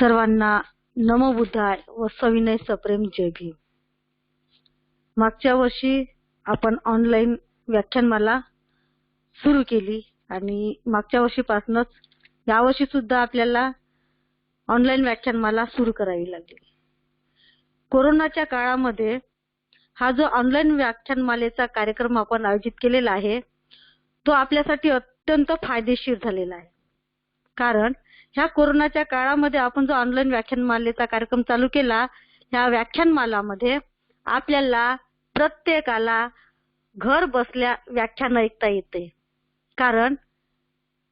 सर्वांना नमो बुद्धाय व सविनय सप्रेम जय भीम। मागच्या वर्षी आपण ऑनलाईन व्याख्यानमाला सुरू केली आणि मागच्या वर्षीपासूनच यावर्षी सुद्धा आपल्याला ऑनलाईन व्याख्यानमाला सुरू करावी लागली। कोरोनाच्या काळामध्ये हा जो ऑनलाईन व्याख्यानमालेचा कार्यक्रम आपण आयोजित केलेला आहे तो आपल्यासाठी अत्यंत फायदेशीर झालेला आहे। कारण ह्या कोरोनाच्या काळामध्ये आपण जो ऑनलाईन व्याख्यानमालेचा कार्यक्रम चालू केला, ह्या व्याख्यानमालामध्ये आपल्याला प्रत्येकाला घर बसल्या व्याख्यान ऐकता येते। कारण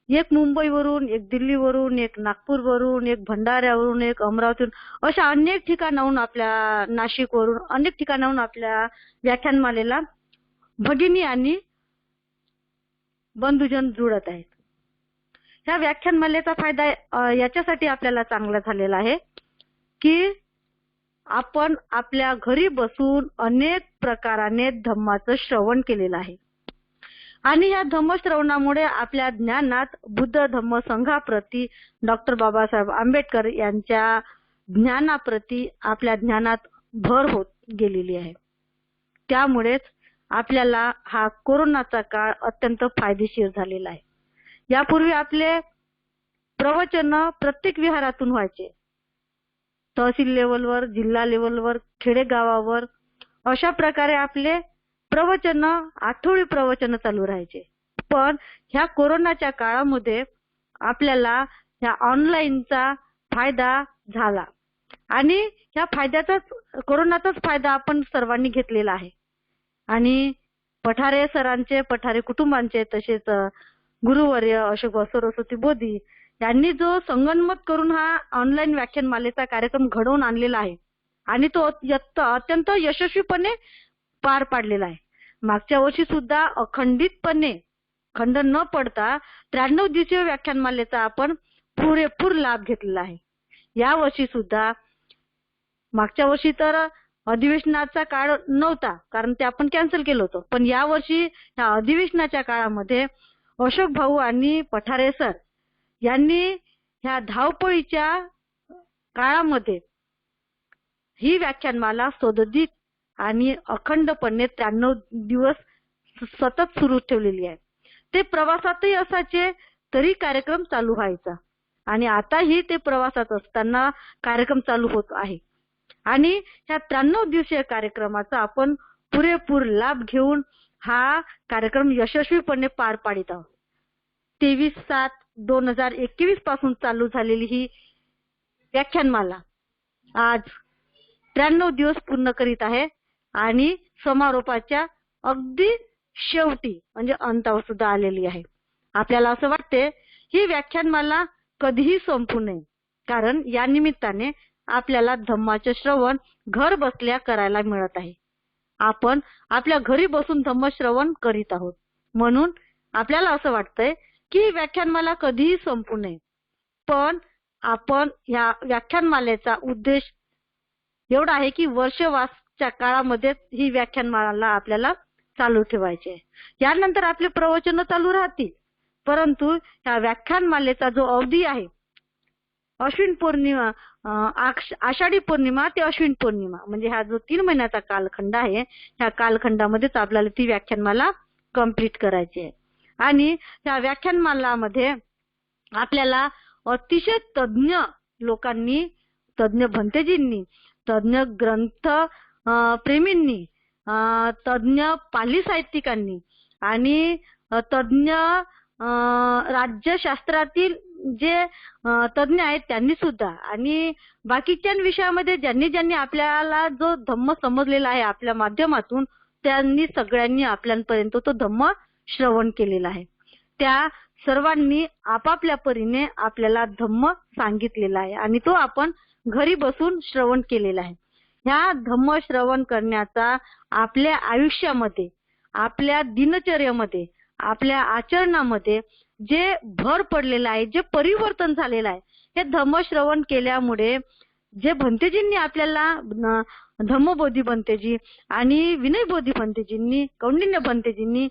एक मुंबईवरून, एक दिल्लीवरून, एक नागपूरवरून, एक भंडाऱ्यावरून, एक अमरावतीवरून अशा अनेक ठिकाणाहून, आपल्या नाशिकवरून अनेक ठिकाणाहून आपल्या व्याख्यानमालेला भगिनी आणि बंधुजन जुळत आहेत। ह्या व्याख्यानमालेचा फायदा याच्यासाठी आपल्याला चांगला झालेला आहे की आपण आपल्या घरी बसून अनेक प्रकाराने धम्माचं श्रवण केलेलं आहे आणि या धम्मश्रवणामुळे आपल्या ज्ञानात बुद्ध धम्म संघाप्रती, डॉक्टर बाबासाहेब आंबेडकर यांच्या ज्ञानाप्रती आपल्या ज्ञानात भर होत गेलेली आहे। त्यामुळेच आपल्याला हा कोरोनाचा काळ अत्यंत फायदेशीर झालेला आहे। यापूर्वी आपले प्रवचन प्रत्येक विहारातून व्हायचे, तहसील लेवलवर, जिल्हा लेवलवर, खेडेगावावर अशा प्रकारे आपले प्रवचन, आठवडी प्रवचन चालू राहायचे। पण ह्या कोरोनाच्या काळामध्ये आपल्याला ह्या ऑनलाईनचा फायदा झाला आणि ह्या फायद्याचाच, कोरोनाचाच फायदा आपण सर्वांनी घेतलेला आहे। आणि पठारे सरांचे, पठारे कुटुंबांचे, तसेच गुरुवर्य अशोक सरस्वती बोधी यांनी जो संगनमत करून हा ऑनलाईन व्याख्यानमालेचा कार्यक्रम घडवून आणलेला आहे आणि तो अत्यंत यशस्वीपणे पार पाडलेला आहे। मागच्या वर्षी सुद्धा अखंडितपणे, खंड न पडता 93 दिवसीय व्याख्यानमालेचा आपण पुरेपूर लाभ घेतलेला आहे। या वर्षी सुद्धा, मागच्या वर्षी तर अधिवेशनाचा काळ नव्हता कारण ते आपण कॅन्सल केलं होतं, पण या वर्षी या अधिवेशनाच्या काळामध्ये अशोक भाऊ आणि पठारे सर यांनी ह्या धावपळीच्या काळामध्ये ही व्याख्यानमाला सदोदित आणि अखंडपणे 93 दिवस सतत सुरू ठेवलेली आहे। ते प्रवासातही असायचे तरी कार्यक्रम चालू व्हायचा आणि आताही ते प्रवासात असताना कार्यक्रम चालू होत आहे आणि ह्या 93 दिवसीय कार्यक्रमाचा आपण पुरेपूर लाभ घेऊन हा कार्यक्रम यशस्वीपणे पार पाडित आहोत। 23/7/2021 पासून चालू झालेली ही व्याख्यानमाला आज 93 दिवस पूर्ण करीत आहे आणि समारोपाच्या अगदी शेवटी म्हणजे अंतावर सुद्धा आलेली आहे। आपल्याला असं वाटते ही व्याख्यानमाला कधीही संपू नये, कारण या निमित्ताने आपल्याला धम्माचे श्रवण घर बसल्या करायला मिळत आहे। आपण आपल्या घरी बसून धम्मश्रवण करीत आहोत, म्हणून आपल्याला असं वाटतंय की व्याख्यानमाला कधीही संपू नये। पण आपण या व्याख्यानमालेचा उद्देश एवढा आहे की वर्षवासच्या काळामध्ये ही व्याख्यानमाला आपल्याला चालू ठेवायची आहे। यानंतर आपले प्रवचन चालू राहतील, परंतु या व्याख्यानमालेचा जो अवधी आहे, अश्विन पौर्णिमा, आषाढी पौर्णिमा ते अश्विन पौर्णिमा, म्हणजे हा जो 3 महिन्याचा कालखंड आहे, ह्या कालखंडामध्येच आपल्याला ती व्याख्यानमाला कंप्लीट करायची आहे। आणि त्या व्याख्यानमालामध्ये आपल्याला अतिशय तज्ञ लोकांनी, तज्ञ भंतेजींनी, तज्ञ ग्रंथ प्रेमींनी, तज्ञ पाली साहित्यिकांनी आणि तज्ञ राज्यशास्त्रातील जे तज्ञ आहेत त्यांनी सुद्धा, आणि बाकीच्या विषयामध्ये ज्यांनी ज्यांनी आपल्याला जो धम्म समजलेला आहे आपल्या माध्यमातून, त्यांनी सगळ्यांनी आपल्यापर्यंत तो धम्म श्रवण केलेला आहे। त्या सर्वांनी आपापल्या परीने आपल्याला धम्म सांगितलेला आहे आणि तो आपण घरी बसून श्रवण केलेला आहे। ह्या धम्म श्रवण करण्याचा आपल्या आयुष्यामध्ये, आपल्या दिनचर्येमध्ये, आपल्या आचरणामध्ये जे भर पडलेला आहे, जे परिवर्तन झालेलं आहे, हे धम्मश्रवण केल्यामुळे जे भंतेजींनी आपल्याला, धम्मबोधी भंतेजी आणि विनयबोधी भंतेजींनी, कौंडिन्य भंतेजींनी,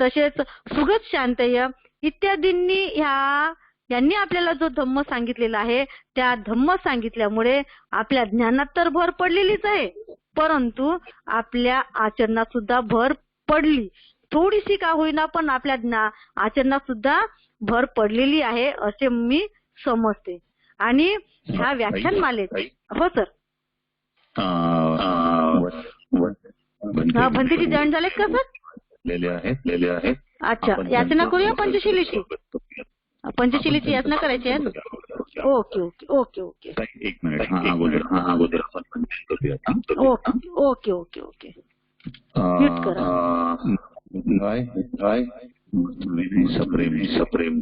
तसेच सुगत शांतय इत्यादींनी ह्या यांनी आपल्याला जो धम्म सांगितलेला आहे त्या धम्म सांगितल्यामुळे आपल्या ज्ञानात तर भर पडलेलीच आहे, परंतु आपल्या आचरणात सुद्धा भर पडली, थोडीशी का होईना पण आपल्या आचरणात सुद्धा भर पडलेली आहे असे मी समजते. आणि ह्या व्याख्यानमालेत हो सर भंतीची जॉईन झालेत का सर? अच्छा, याचना करूया पंचशिलीची. पंचशिलीची याचना करायची आहे ना? ओके ओके ओके ओके एक minute. Okay okay okay okay mute करा. सप्रेम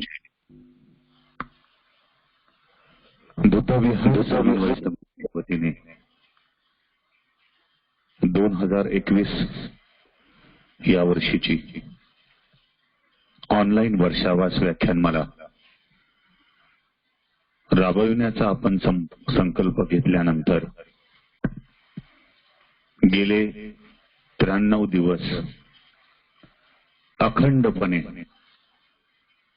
वतीने 2021 या वर्षीची ऑनलाईन वर्षावास व्याख्यानमाला राबविण्याचा आपण संकल्प घेतल्यानंतर गेले 93 दिवस अखंडपणे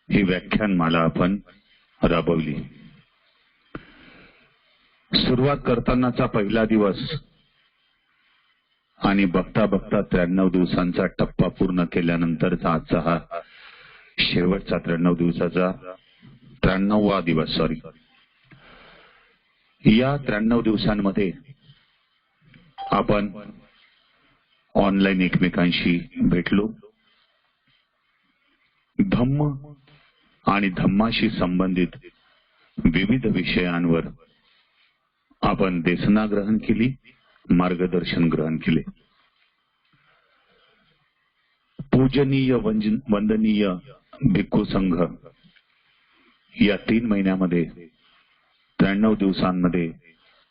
ही व्याख्यानमाला आपण राबवली. सुरुवात करतानाचा पहिला दिवस आणि बघता बघता 93 दिवसांचा टप्पा पूर्ण केल्यानंतरचा आजचा हा शेवटचा 93 दिवसाचा 93वा दिवस. या 93 दिवसांमध्ये आपण ऑनलाईन एकमेकांशी भेटलो. धम्म आणि धम्माशी संबंधित विविध विषयांवर आपण देशना ग्रहण केली, मार्गदर्शन ग्रहण केले. पूजनीय वंदनीय भिक्खू संघ या 3 महिन्यामध्ये 93 दिवसांमध्ये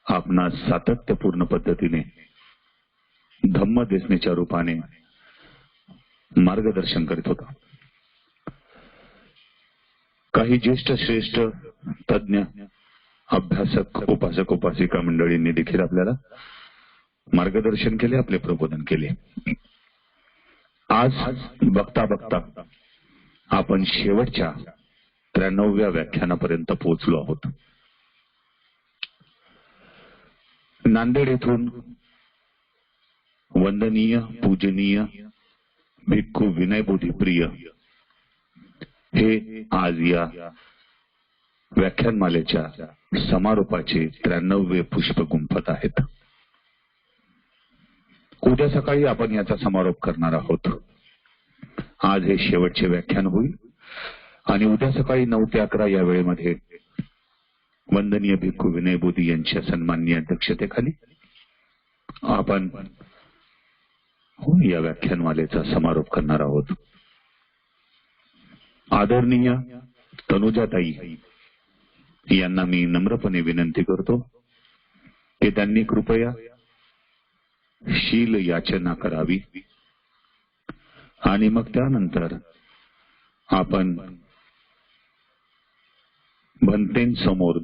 आपणास सातत्यपूर्ण पद्धतीने धम्म देशनेच्या रूपाने मार्गदर्शन करीत होता. काही ज्येष्ठ श्रेष्ठ तज्ञ अभ्यासक उपासक उपासिका मंडळींनी देखील आपल्याला मार्गदर्शन केले, आपले प्रबोधन केले. आज बघता बघता आपण शेवटच्या 93व्या व्याख्यानापर्यंत पोहोचलो आहोत. नांदेड येथून वंदनीय पूजनीय भिक्खू विनयबोधीप्रिय हे आज या व्याख्यानमालेच्या समारोपाचे 93वे पुष्प गुंफत आहेत. उद्या सकाळी आपण याचा समारोप करणार आहोत. आज हे शेवटचे व्याख्यान होईल आणि उद्या सकाळी 9 ते 11 या वेळेमध्ये वंदनीय भिक्खू विनयबोधी यांच्या सन्माननीय अध्यक्षतेखाली आपण या व्याख्यानमालेचा समारोप करणार आहोत. आदरणीय तनुजाताई यांना मी नम्रपणे विनंती करतो की त्यांनी कृपया शील याचना करावी आणि मग त्यानंतर आपण भंतेंसमोर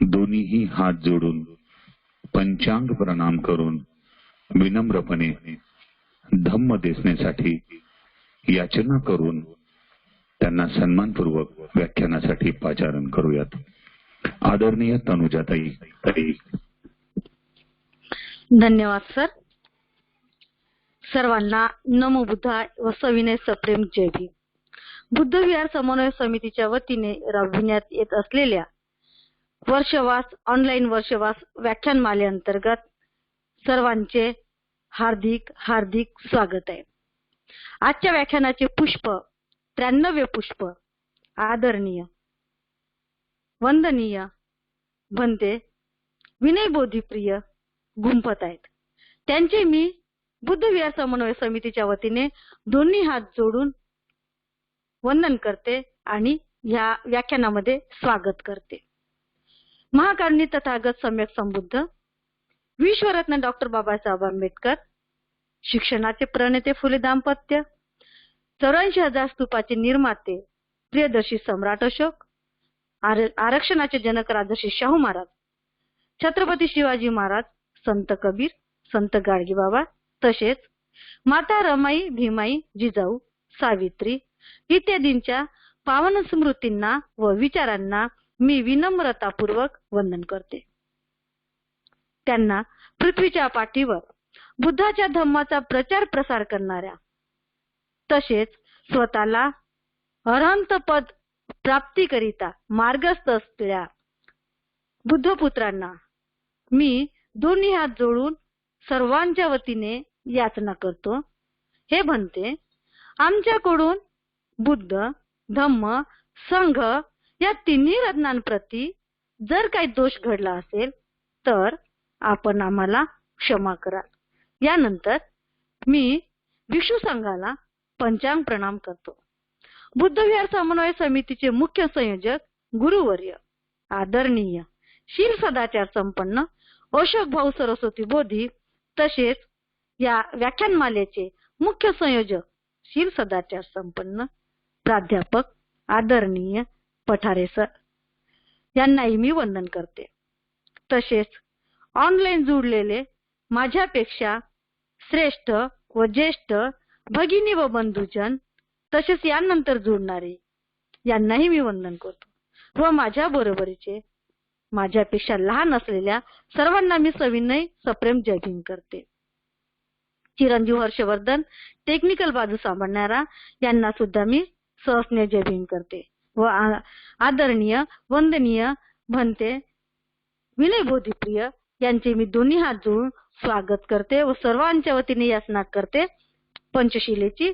दोन्हीही हात जोडून पंचांग प्रणाम करून विनम्रपणे धम्म देशनेसाठी याचना करून त्यांना सन्मानपूर्वक व्याख्यानासाठी पाचारण करूयात. आदरणीय तनुजाताई. धन्यवाद सर. सर्वांना नमो बुद्धाय व सविनय सप्रेम जय भीम. बुद्ध विहार समन्वय समितीच्या वतीने राबविण्यात येत असलेल्या वर्षवास ऑनलाईन वर्षवास व्याख्यानमालेअंतर्गत सर्वांचे हार्दिक हार्दिक स्वागत आहे. आजच्या व्याख्यानाचे पुष्प 93वे पुष्प आदरणीय वंदनीय भंते विनयबोधीप्रिय गुंफत आहेत. त्यांचे मी बुद्ध विहार समन्वय समितीच्या वतीने दोन्ही हात जोडून वंदन करते आणि या व्याख्यानामध्ये स्वागत करते. महाकारुणी तथागत सम्यक संबुद्ध विश्वरत्न डॉक्टर बाबासाहेब आंबेडकर, शिक्षणाचे प्रणेते फुले दाम्पत्य, 84,000 स्तूपाचे निर्माते प्रियदर्शी सम्राट अशोक, आरक्षणाचे जनक राजर्षी शाहू महाराज, छत्रपती शिवाजी महाराज, संत कबीर, संत गाडगे बाबा, तसेच माता रमाई, भीमाई, जिजाऊ, सावित्री इत्यादींच्या पावन स्मृतींना व विचारांना मी विनम्रतापूर्वक वंदन करते. त्यांना पृथ्वीच्या पाठीवर बुद्धाच्या धम्माचा प्रचार प्रसार करणाऱ्या तसेच स्वतःला अरहंत पद प्राप्तीकरिता मार्गस्थ असलेल्या बुद्धपुत्रांना मी दोन्ही हात जोडून सर्वांच्या वतीने याचना करतो. हे म्हणते, आमच्याकडून बुद्ध, धम्म, संघ या तिन्ही रत्नांप्रती जर काही दोष घडला असेल तर आपण आम्हाला क्षमा कराल. यानंतर मी भिक्षू संघाला पंचांग प्रणाम करतो. बुद्धविहार समन्वय समितीचे मुख्य संयोजक गुरुवर्य आदरणीय शील सदाचार संपन्न अशोक भाऊ सरस्वती बोधी तसेच या व्याख्यानमालेचे मुख्य संयोजक शील सदाचार संपन्न प्राध्यापक आदरणीय पठारे सर यांनाही मी वंदन करते. तसेच ऑनलाईन जुळलेले माझ्यापेक्षा श्रेष्ठ व ज्येष्ठ भगिनी व बंधुजन तसेच यानंतर जुळणारे यांनाही मी वंदन करतो व माझ्या बरोबरीचे माझ्यापेक्षा लहान असलेल्या सर्वांना मी सविनय सप्रेम जय भीम करते. चिरंजीव हर्षवर्धन टेक्निकल बाजू सांभाळणारा यांना सुद्धा मी सहस्ने जय भीम करते व आदरणीय वंदनीय भंते विनय बोधीप्रिय यांचे मी दोन्ही हात जोडून स्वागत करते व सर्वांच्या वतीने याचना करते पंचशिलेची.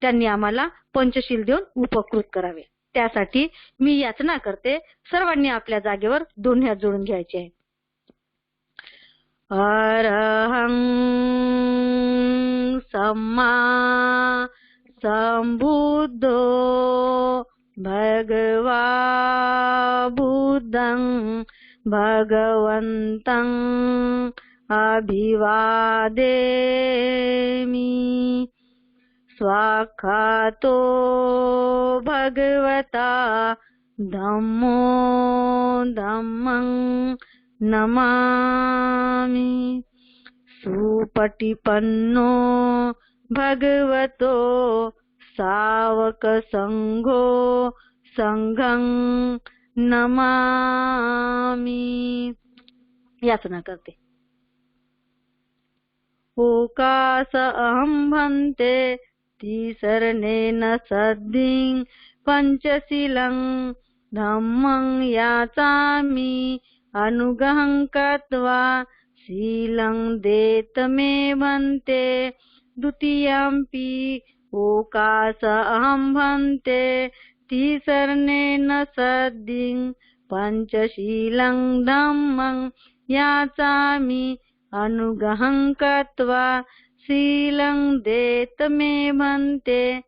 त्यांनी आम्हाला पंचशील देऊन उपकृत करावे त्यासाठी मी याचना करते. सर्वांनी आपल्या जागेवर दोन्ही हात जोडून घ्यायचे आहे. अरहं सम्मा संबुद्धो भगवा बुद्धं भगवन्तं अभिवादेमि. स्वाखातो भगवता धम्मो धम्मं नमामि. सुपटिपन्नो भगवतो सावक संघो संघं नमामि. याचना करते. ओकास अहं भन्ते तिसरनेन सद्दिं पंचशीलं धम्मं याचामि अनुगहं कृत्वा शीलं देत मे भन्ते. द्वितीयंपि ओकास अहं भन्ते तिसरनेन सद्दिं पंचशीलं धम्मं याचामि अनुगहं कृत्वा शीलं देत मे भन्ते.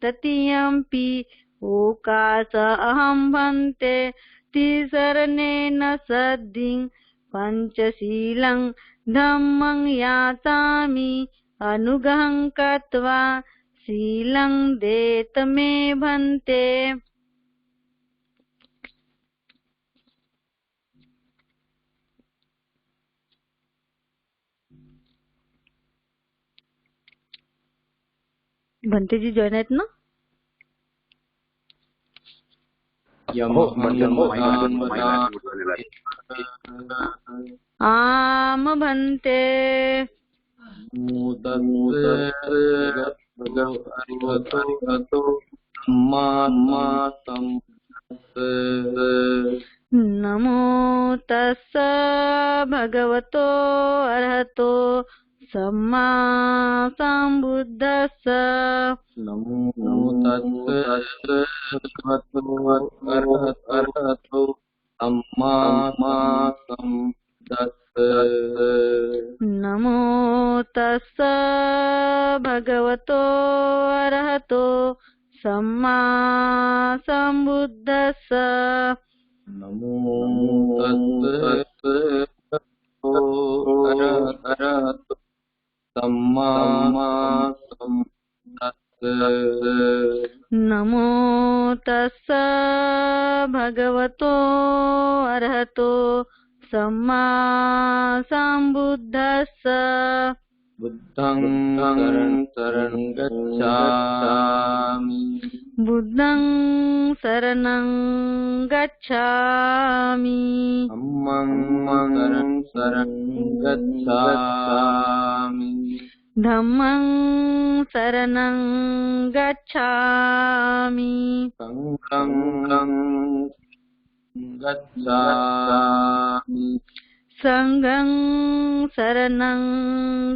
तृतीयंपि ओकास अहं भन्ते तिसरनेन सद्दिं पंचशीलं धम्मं याचामि अनुगहं कृत्वा शीलं देत मे भन्ते. भंतेजी जॉईन आहेत ना? आम भंते नमो तस्स भगवतो अरहतो सम्मा संबुद्धस्स. नमो तस्स भगवतो अरहतो सम्मा संबुद्धस्स. नमो तस्स भगवतो अरहतो सम्मा संबुद्धस्स. नमो तस्स अरहतो सम्मा संबुद्धस्स. नमो तस्स भगवतो अरहतो सम्मा संबुद्धस्स. बुद्धं शरणं गच्छामि. बुद्धं शरणं गच्छामि धम्मं शरणं गच्छामि धम्मं शरणं गच्छामि संघं गच्छामि संघं शरणं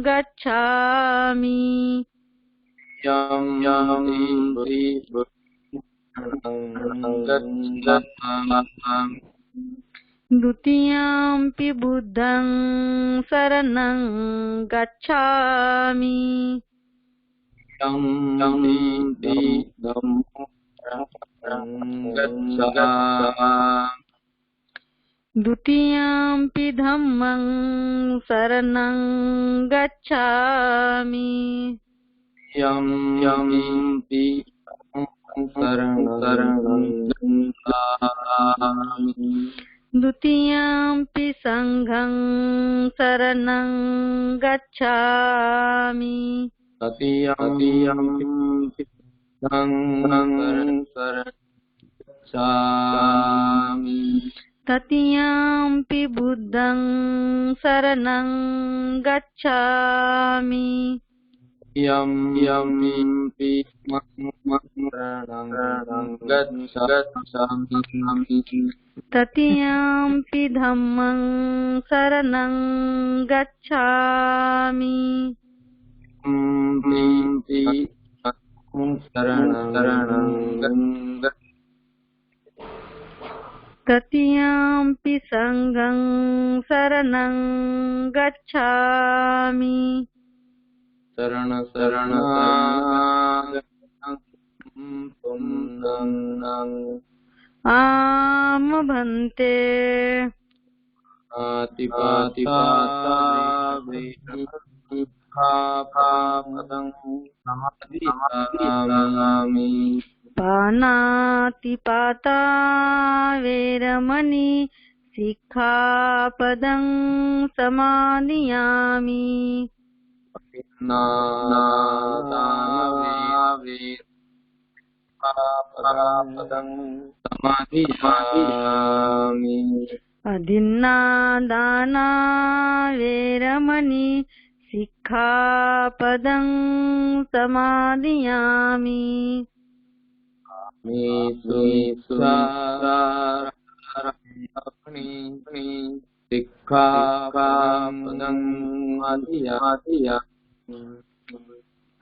गच्छामि यं गच्छामि द्वितीयंपि बुद्धं शरणं गच्छामि द्वितीयंपि धम्मं शरणं गच्छामि द्वितीयंपि संघं शरणं गच्छामि तृतीयंपि बुद्धं शरणं गच्छामि तृतीयंपि धम्मं शरणं गच्छामि तृतीयंपि संघं शरणं गच्छामि शरण आम भन्ते पानातिपाता वेरमणि सिक्खापदं समादियामि अधिन्नादाना वेरमणि सिक्खापदं समादियामि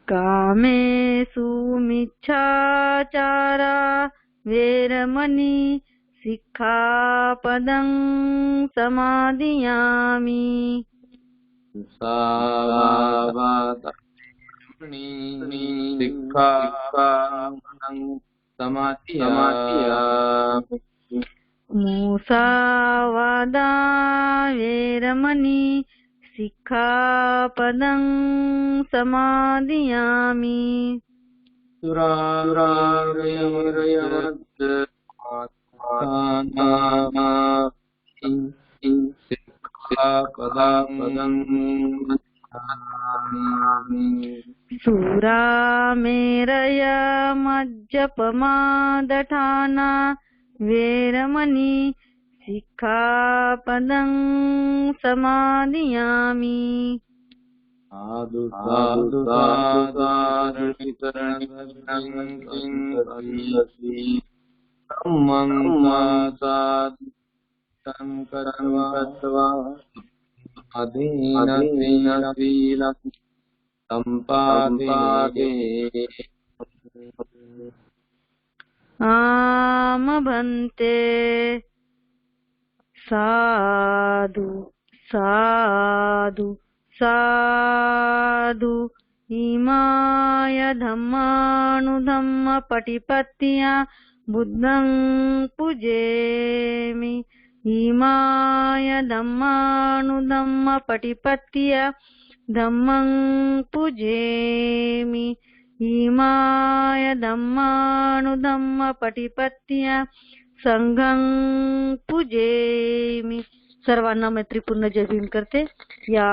कामेषु मिच्छाचारा वेरमणि सिक्खापदं समादियामि मुसावादा वेरमणि सिक्खापदं समादियामि सुरामेरय मज्जपमादठाना वेरमणि सिक्खापदं समादियामि आम भन्ते साधु साधु साधु इमाय धम्मानुधम्म पटिपत्या बुद्धं पूजेमि इमाय धम्मानुधम्म पटिपत्या धम्मं पूजेमि इमाय धम्मानुधम्म पटिपत्या संघं पूजेमि. सर्वांना मैत्रीपूर्ण जय भीम करते. या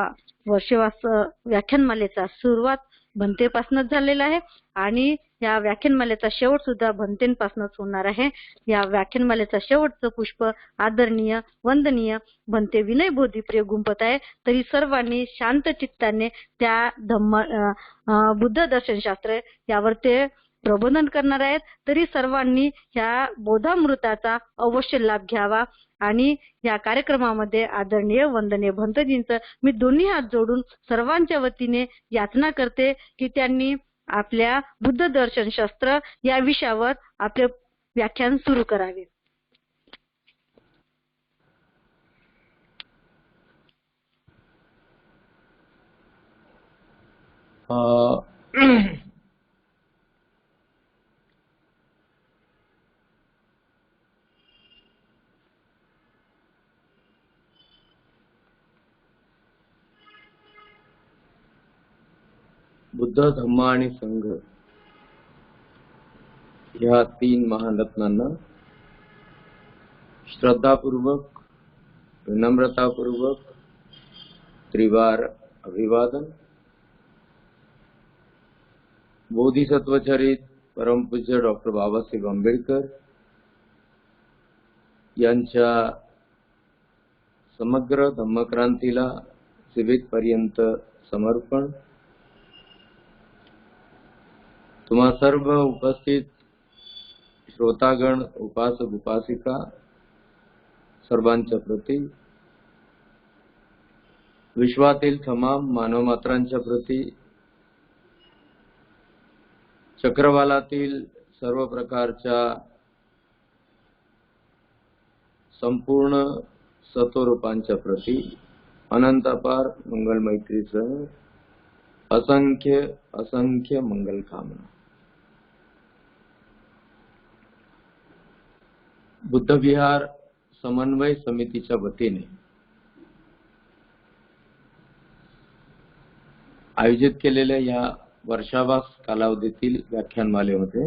वर्षवास व्याख्यानमालेचा सुरुवात भंतेपासूनच झालेला आहे आणि या व्याख्यानमालेचा शेवट सुद्धा भंतेपासूनच होणार आहे. या व्याख्यानमालेचा शेवटचं पुष्प आदरणीय वंदनीय भंते विनय बोधीप्रिय गुंफत आहे. तरी सर्वांनी शांत चित्ताने त्या बुद्ध दर्शनशास्त्र यावर ते प्रबोधन करणार आहेत. तरी सर्वांनी ह्या बोधामृताचा अवश्य लाभ घ्यावा आणि या कार्यक्रमामध्ये आदरणीय वंदनीय भंतजींचं मी दोन्ही हात जोडून सर्वांच्या वतीने याचना करते की त्यांनी आपल्या बुद्ध दर्शनशास्त्र या विषयावर आपले व्याख्यान सुरू करावे. बुद्ध धम्म आणि संघ ह्या तीन महारत्नांना श्रद्धापूर्वक विनम्रतापूर्वक त्रिवार अभिवादन. बोधिसत्वचरित परमपूज्य डॉक्टर बाबासाहेब आंबेडकर यांच्या समग्र धम्मक्रांतीला जीवितपर्यंत समर्पण. तुम्हा सर्व उपस्थित श्रोतागण, उपासक उपासिका सर्वांच्या प्रती, विश्वातील तमाम मानवमात्रांच्या प्रती, चक्रवालातील सर्व प्रकारच्या संपूर्ण सत्वरूपांच्या प्रती अनंतपार मंगल मैत्रीसह असंख्य असंख्य मंगल कामना. बुद्धविहार समन्वय समितीच्या वतीने आयोजित केलेल्या या वर्षावास कालावधीतील व्याख्यानमालेमध्ये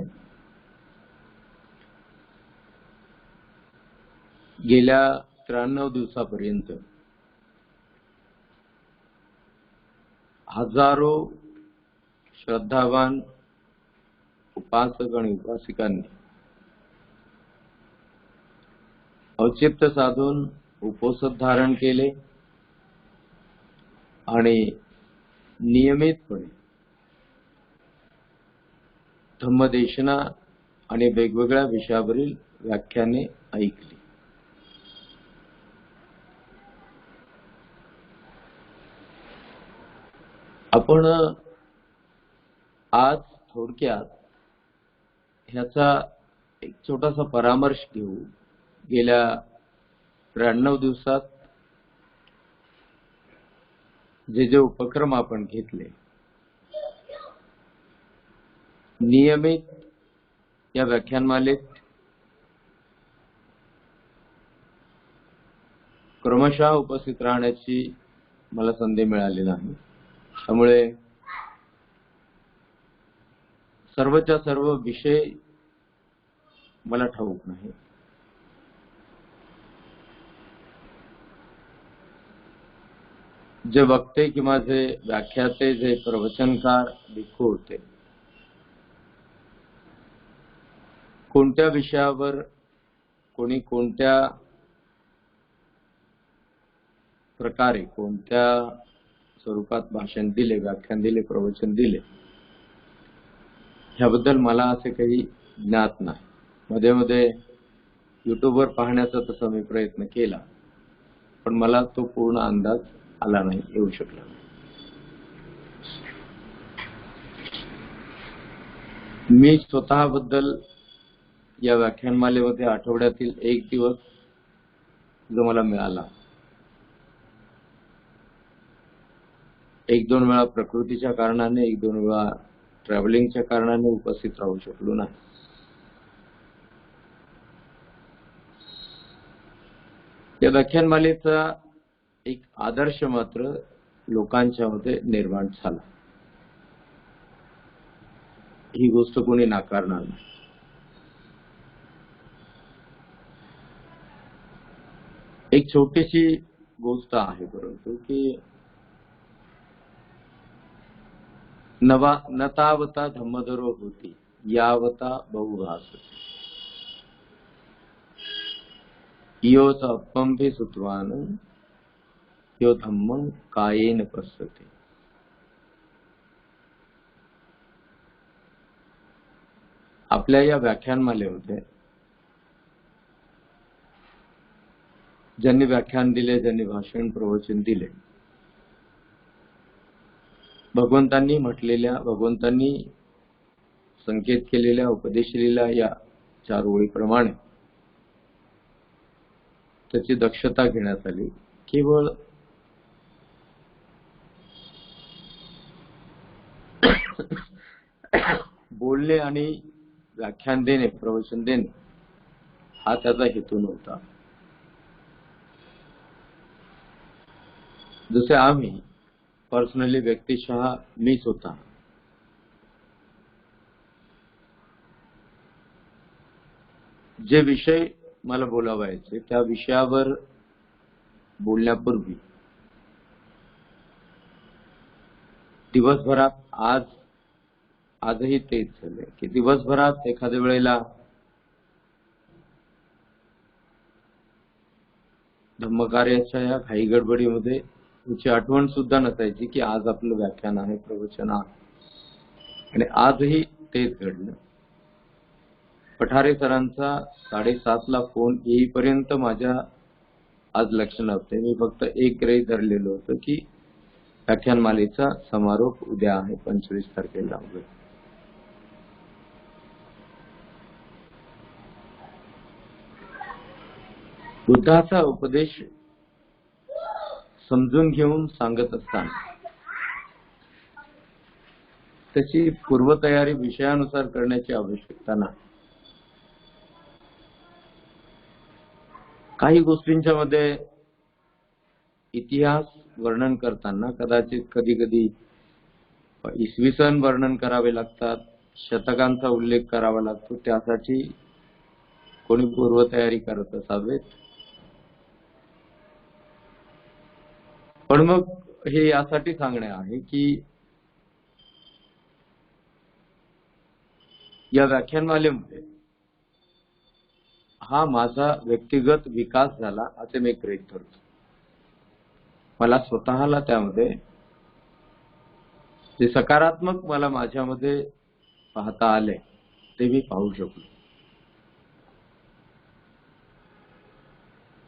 गेल्या 93 दिवसापर्यंत हजारो श्रद्धावान उपासक आणि उपासिकांनी औचित्य साधून उपोषण धारण केले आणि नियमितपणे धम्मदेशना आणि वेगवेगळ्या विषयावरील व्याख्याने ऐकली. आपण आज थोडक्यात ह्याचा एक छोटासा परामर्श घेऊ. गेल्या 93 दिवसात जे जे उपक्रम आपण घेतले, नियमित या व्याख्यानमालेत क्रमशः उपस्थित राहण्याची मला संधी मिळाली नाही. त्यामुळे सर्वच्या सर्व विषय मला ठाऊक नाही. जे वक्ते किंवा जे व्याख्याते, जे प्रवचनकार भिक्खू होते, कोणत्या विषयावर कोणी कोणत्या प्रकारे कोणत्या स्वरूपात भाषण दिले, व्याख्यान दिले, प्रवचन दिले, ह्याबद्दल मला असे काही ज्ञात नाही. मध्ये मध्ये युट्यूबवर पाहण्याचा तसा मी प्रयत्न केला, पण मला तो पूर्ण अंदाज आला नाही, येऊ शकला नाही. मी स्वतःबद्दल या व्याख्यानमालेमध्ये आठवड्यातील एक दिवस जो मला मिळाला, 1-2 वेळा प्रकृतीच्या कारणाने, 1-2 वेळा ट्रॅव्हलिंगच्या कारणाने उपस्थित राहू शकलो नाही. या व्याख्यानमालेचा एक आदर्श मात्र लोकांच्या मध्ये निर्माण झाला, ही गोष्ट कोणी नाकारणार नाही. एक छोटीशी गोष्ट आहे, परंतु की नतावता धम्मदरो होती यावता बहुभासते योच अपंभि सुत्वान यो धम्मं कायेन पश्यते. आपल्या या व्याख्यानमालेमध्ये ज्यांनी व्याख्यान दिले, ज्यांनी भाषण प्रवचन दिले, भगवंतांनी म्हटलेल्या, भगवंतांनी संकेत केलेल्या, उपदेश दिलेल्या या 4 ओळीप्रमाणे त्याची दक्षता घेण्यात आली. केवळ बोलणे आणि व्याख्यान देणे, प्रवचन देणे हा त्याचा हेतू नव्हता. जसे आम्ही पर्सनली व्यक्तिशः मी स्वतः जे विषय मला बोलावायचे त्या विषयावर बोलण्यापूर्वी दिवसभरात आजही तेच झाले की दिवसभरात एखाद्या वेळेला धम्मकार्याच्या या घाई गडबडीमध्ये तुमची आठवण सुद्धा नसायची की आज आपलं व्याख्यान आहे, प्रवचन आहे. आणि आजही तेच घडलं. पठारे सरांचा 7:30ला फोन येईपर्यंत माझ्या आज लक्ष नव्हते. मी फक्त एक गृहीत धरलेलं होतं की व्याख्यानमालेचा समारोप उद्या आहे, 25 तारखेला. बुद्धाचा उपदेश समजून घेऊन सांगत असताना त्याची पूर्वतयारी विषयानुसार करण्याची आवश्यकता नाही. काही गोष्टींच्या मध्ये इतिहास वर्णन करताना कदाचित कधी कधी इसवी सन वर्णन करावे लागतात, शतकांचा उल्लेख करावा लागतो. त्यासाठी कोणी पूर्वतयारी करत असावेत. पण मग हे यासाठी सांगणे आहे की या व्याख्यानमालेमध्ये हा माझा व्यक्तिगत विकास झाला असे मी गृहीत धरतो. मला स्वतःला त्यामध्ये जे सकारात्मक मला माझ्यामध्ये पाहता आले ते मी पाहू शकलो.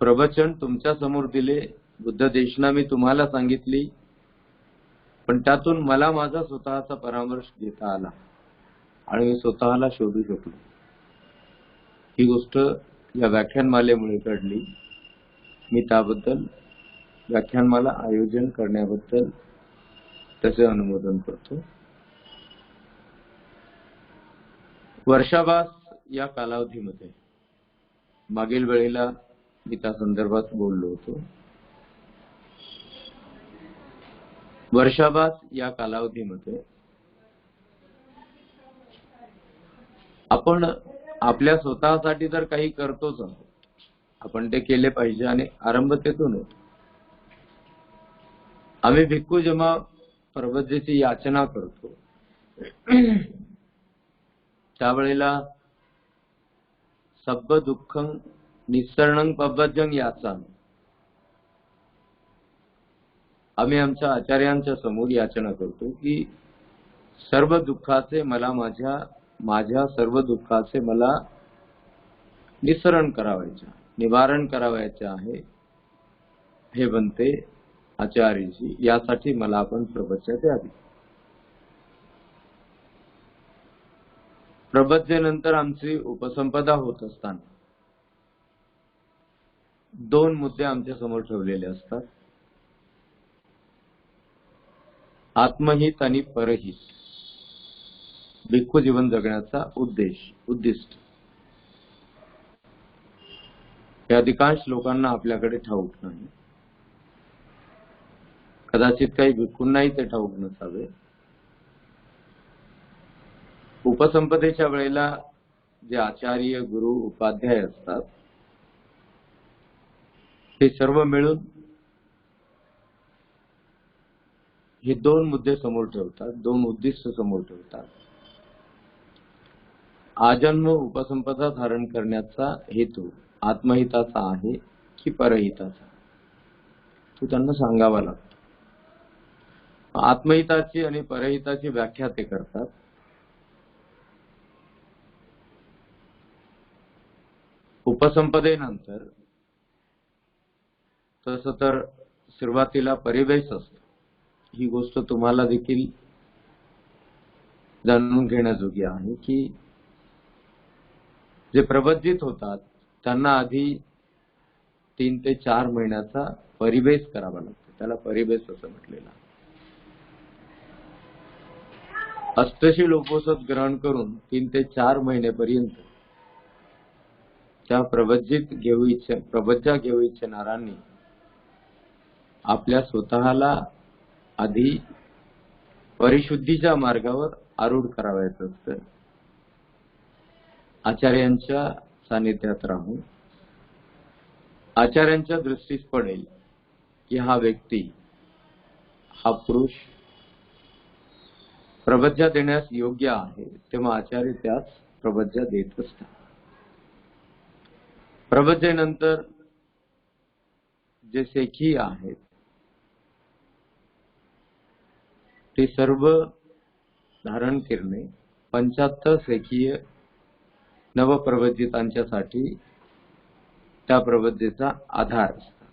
प्रवचन तुमच्या समोर दिले, बुद्ध देशना मी तुम्हाला सांगितली, पण त्यातून मला माझा स्वतःचा परामर्श घेता आला आणि मी स्वतःला शोधू शकलो. ही गोष्ट या व्याख्यानमालेमुळे घडली. मी त्याबद्दल व्याख्यानमाला आयोजन करण्याबद्दल त्याचे अनुमोदन करतो. वर्षाभास या कालावधीमध्ये मागील वेळेला मी त्या संदर्भात बोललो होतो. वर्षाभास या कालावधीमध्ये आपण आपल्या स्वतःसाठी तर काही करतोच आहोत, आपण ते केले पाहिजे आणि आरंभ तेथून होतो. आम्ही भिक्खू जेव्हा प्रबुद्धीची याचना करतो त्यावेळेला सब्ब दुःखं निस्सरणं पबद्धं याचान आम्ही आमच्या आचार्यांच्या समोर याचना करतो की सर्व दुःखाचे मला माझ्या सर्व दुःखाचे मला निस्सरण करावायचे, निवारण करावायचे आहे. हे बनते आचार्यजी, यासाठी मला आपण प्रबोधना द्यावी. प्रबोधनेनंतर आमची उपसंपदा होत असताना 2 मुद्दे आमच्या समोर ठेवलेले असतात. आत्महित आणि परहित. भिक्खू जीवन जगण्याचा उद्दिष्ट हे अधिकांश लोकांना आपल्याकडे ठाऊक नाही. कदाचित काही भिक्खूंनाही ते ठाऊक नसावे. उपसंपदेच्या वेळेला जे आचार्य, गुरु, उपाध्याय असतात ते सर्व मिळून हे दोन मुद्दे समोर ठेवतात, दोन उद्दिष्ट समोर ठेवतात. आजन्म उपसंपदा धारण करण्याचा हेतू आत्महिताचा आहे की परहिताचा, तो त्यांना सांगावा लागतो. आत्महिताची आणि परहिताची व्याख्या ते करतात. उपसंपदेनंतर तसं तर सुरुवातीला परिवेश असतो. ही गोष्ट तुम्हाला देखील जाणून घेण्याजोगी आहे की जे प्रबंधित होतात त्यांना आधी 3 ते 4 महिन्याचा परिवेश करावा लागतो. त्याला परिवेश असं म्हटलेलं आहे. अष्टशील उपोषध ग्रहण करून 3 ते 4 महिनेपर्यंत त्या प्रबज्जा घेऊ इच्छिणाऱ्यांनी आपल्या स्वतःला आधी परिशुद्धीच्या मार्गावर आरूढ करावायचं असतं. आचार्यांच्या सानिध्यात राहून आचार्यांच्या दृष्टीस पडेल की हा व्यक्ती, हा पुरुष प्रबज्जा देण्यास योग्य आहे, तेव्हा आचार्य त्यास प्रबज्जा देत असतात. प्रबज्जेनंतर जे सेखी आहेत ते सर्व धारण करणे 75 सेखीय नवप्रबंधितांच्यासाठी त्या प्रबज्जेचा आधार असतात.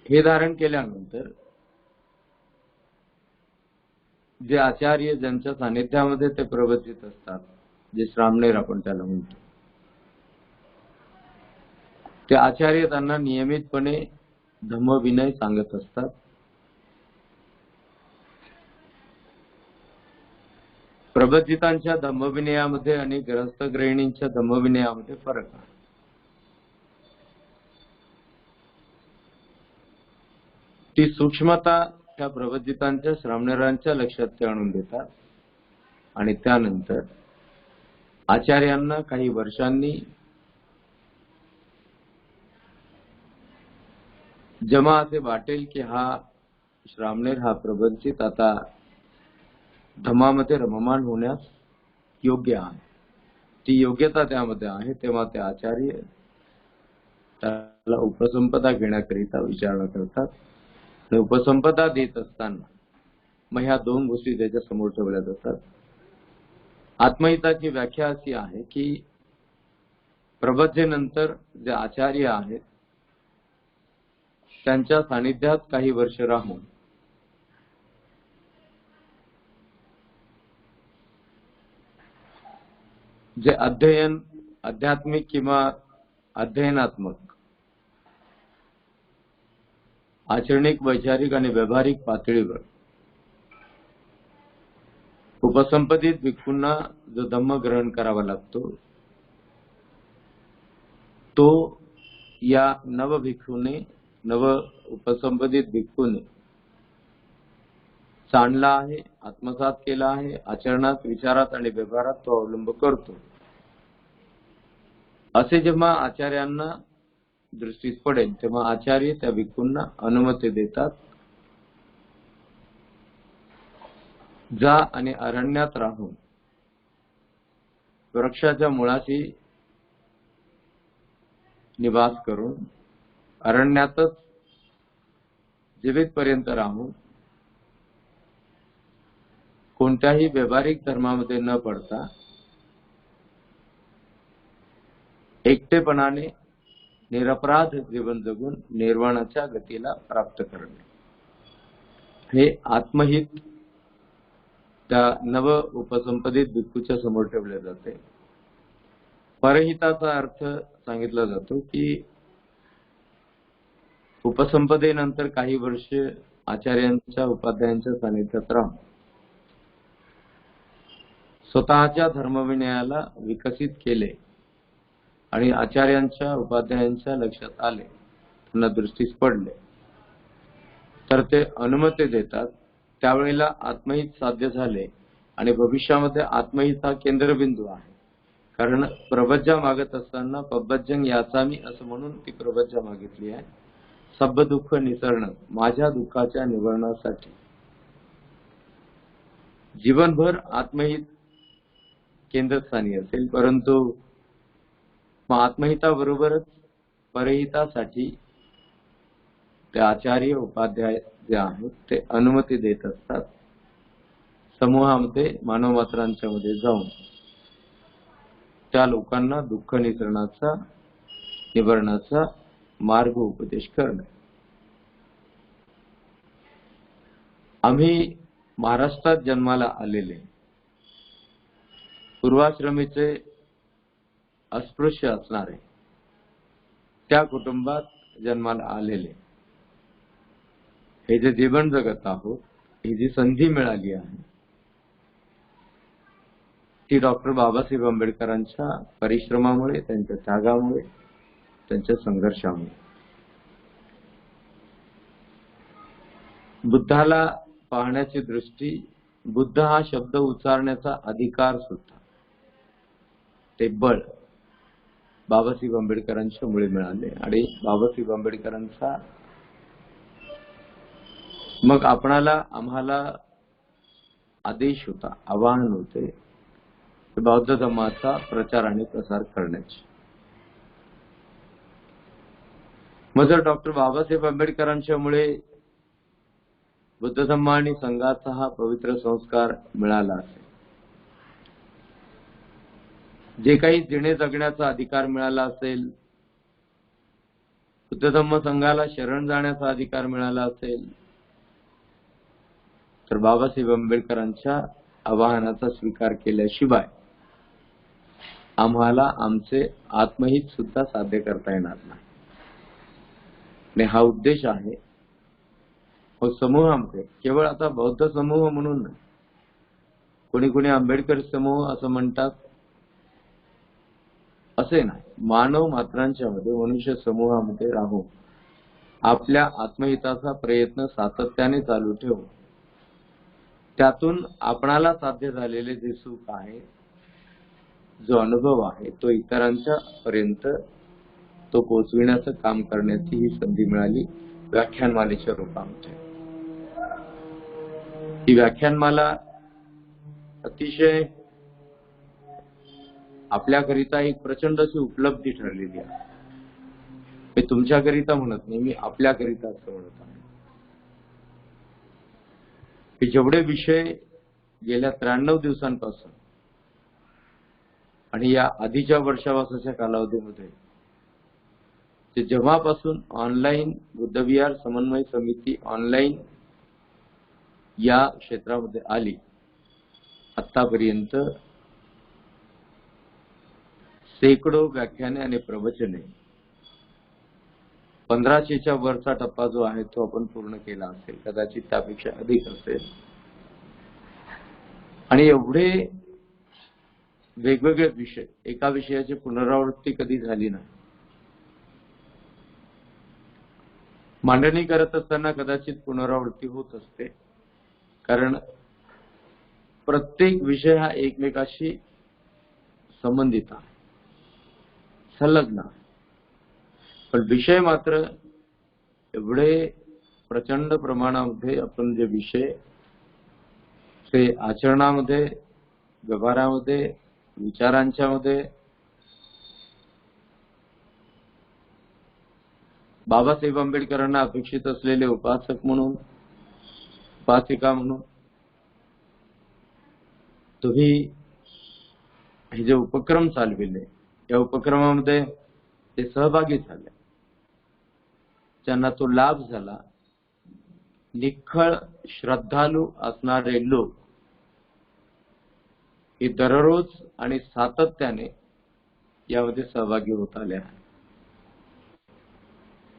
हे धारण केल्यानंतर जे आचार्य ज्यांच्या सानिध्यामध्ये ते प्रबंधित असतात, जे श्रामणेर आपण त्याला म्हणतो, ते आचार्य त्यांना नियमितपणे धम्मविनय सांगत असतात. प्रबंधितांच्या धम्मविनयामध्ये आणि ग्रहस्थ गृहिणींच्या धम्मविनयामध्ये फरक आहे. ती सूक्ष्मता त्या प्रबंधितांच्या श्रामणेरांच्या लक्षात ते आणून देतात आणि त्यानंतर आचार्यांना काही वर्षांनी जेव्हा असे वाटेल की हा श्रामणेर, हा प्रबंधित आता धम्मामध्ये रममाण होण्यास योग्य आहे, ती योग्यता त्यामध्ये आहे, तेव्हा ते आचार्य त्याला उपसंपदा घेण्याकरिता विचारणा करतात. उपसंपदा देत असताना मग ह्या दोन गोष्टी त्याच्या समोर ठेवल्या जातात. आत्महिताची व्याख्या अशी आहे की प्रबज्जेनंतर जे आचार्य आहेत त्यांच्या सानिध्यात काही वर्ष राहून जे अध्ययन, आध्यात्मिक किंवा अध्ययनात्मक, आचरणिक, वैचारिक आणि व्यावहारिक पातळीवर उपसंपदित भिक्खूंना जो धम्म ग्रहण करावा लागतो तो या नव भिक्खूने, नव उपसंपदित भिक्खूने जाणला आहे, आत्मसात केला आहे. आचरणात, विचारात आणि व्यवहारात तो अवलंब करतो. असे जेव्हा आचार्यांना दृष्टीस पडेल तेव्हा आचार्य त्या भिक्खूंना अनुमती देतात. जा आणि अरण्यात राहून वृक्षाच्या मुळाशी निवास करून अरण्यातच जीवितपर्यंत राहून कोणत्याही व्यावहारिक धर्मामध्ये न पडता एकटेपणाने निरपराध जीवन जगून निर्वाणाच्या गतीला प्राप्त करणे, हे आत्महित त्या नव उपसंपदित भिक्खूच्या समोर ठेवले जाते. परहिताचा अर्थ सांगितला जातो की उपसंपदेनंतर काही वर्ष आचार्यांच्या, उपाध्यायांच्या सानिध्यात राहून स्वतःच्या धर्मविनयाला विकसित केले आणि आचार्यांच्या, उपाध्यायांच्या लक्षात आले, त्यांना दृष्टीस पडले, तर ते अनुमती देतात. त्यावेळेला आत्महित साध्य झाले आणि भविष्यामध्ये आत्महित हा केंद्रबिंदू आहे. कारण प्रबज्जा मागत असताना पब्बज्जंग याचामी असं म्हणून ती प्रबज्जा मागितली आहे. सब दुःख निसरणं, माझ्या दुःखाच्या निवारणासाठी जीवनभर आत्महित केंद्रस्थानी असेल, परंतु आत्महिताबरोबरच परहितासाठी ते आचार्य उपाध्याय जे आहेत ते अनुमती देत असतात समूहामध्ये मानव मात्रांच्या मध्ये जाऊन त्या लोकांना दुःख निवारणाचा मार्ग उपदेश करणे. आम्ही महाराष्ट्रात जन्माला आलेले पूर्वाश्रमीचे अस्पृश्य असणारे त्या कुटुंबात जन्माला आलेले हे जे जीवन जगत आहोत, ही जी संधी मिळाली आहे ती डॉक्टर बाबासाहेब आंबेडकरांच्या परिश्रमामुळे, त्यांच्या त्यागामुळे, त्यांच्या संघर्षामुळे. बुद्धाला पाहण्याची दृष्टी, बुद्ध हा शब्द उच्चारण्याचा अधिकार सुद्धा, ते बळ बाबासाहेब आंबेडकरांच्या मुळे मिळाले. आणि बाबासाहेब आंबेडकरांचा मग आम्हाला आदेश होता, आवाहन होते बौद्ध धर्माचा प्रचार आणि प्रसार करण्याचे. मग जर डॉक्टर बाबासाहेब आंबेडकरांच्या मुळे बुद्ध धम्म आणि संघाचा हा पवित्र संस्कार मिळाला असेल, जे काही जिणे जगण्याचा अधिकार मिळाला असेल, बुद्ध धम्म संघाला शरण जाण्याचा अधिकार मिळाला असेल, तर बाबासाहेब आंबेडकरांच्या आवाहनाचा स्वीकार केल्याशिवाय आम्हाला आमचे आत्महित सुद्धा साध्य करता येणार नाही. आणि हा उद्देश आहे समूहामध्ये, केवळ आता बौद्ध समूह म्हणून नाही, कोणी कोणी आंबेडकर समूह असं म्हणतात, असे नाही. मानव मात्रांच्या मध्ये, मनुष्य समूहामध्ये राहून आपल्या आत्महिताचा प्रयत्न सातत्याने चालू ठेवून त्यातून आपणाला साध्य झालेले जे सुख आहे, जो अनुभव आहे, तो इतरांच्या पर्यंत तो पोहोचविण्याचं काम करण्याची ही संधी मिळाली व्याख्यानमालेच्या रूपामध्ये. ही व्याख्यानमाला अतिशय आपल्याकरिता एक प्रचंड अशी उपलब्धी ठरलेली आहे. मी तुमच्याकरिता म्हणत नाही, मी आपल्याकरिता असं म्हणत आहे की जेवढे विषय गेल्या 93 दिवसांपासून आणि या आधीच्या वर्षावासाच्या कालावधीमध्ये जे जेव्हापासून ऑनलाईन बुद्धविहार समन्वय समिती ऑनलाईन या क्षेत्रामध्ये आली, आतापर्यंत शेकडो व्याख्याने आणि प्रवचने, 1500च्या वरचा टप्पा जो आहे तो आपण पूर्ण केला असेल, कदाचित त्यापेक्षा अधिक असेल. आणि एवढे वेगवेगळे विषय, एका विषयाची पुनरावृत्ती कधी झाली नाही. मांडणी करत असताना कदाचित पुनरावृत्ती होत असते, कारण प्रत्येक विषय हा एकमेकाशी संबंधित आहे, संलग्न आहे. पण विषय मात्र एवढे प्रचंड प्रमाणामध्ये आपण जे विषय ते आचरणामध्ये, व्यवहारामध्ये, विचारांच्या मध्ये बाबासाहेब आंबेडकरांना अपेक्षित असलेले उपासक म्हणून, उपासिका म्हणून तुम्ही हे जे उपक्रम चालविले, या उपक्रमामध्ये ते सहभागी झाले, ज्यांना तो लाभ झाला, निखळ श्रद्धालू असणारे लोक हे दररोज आणि सातत्याने यामध्ये सहभागी होत आले आहेत.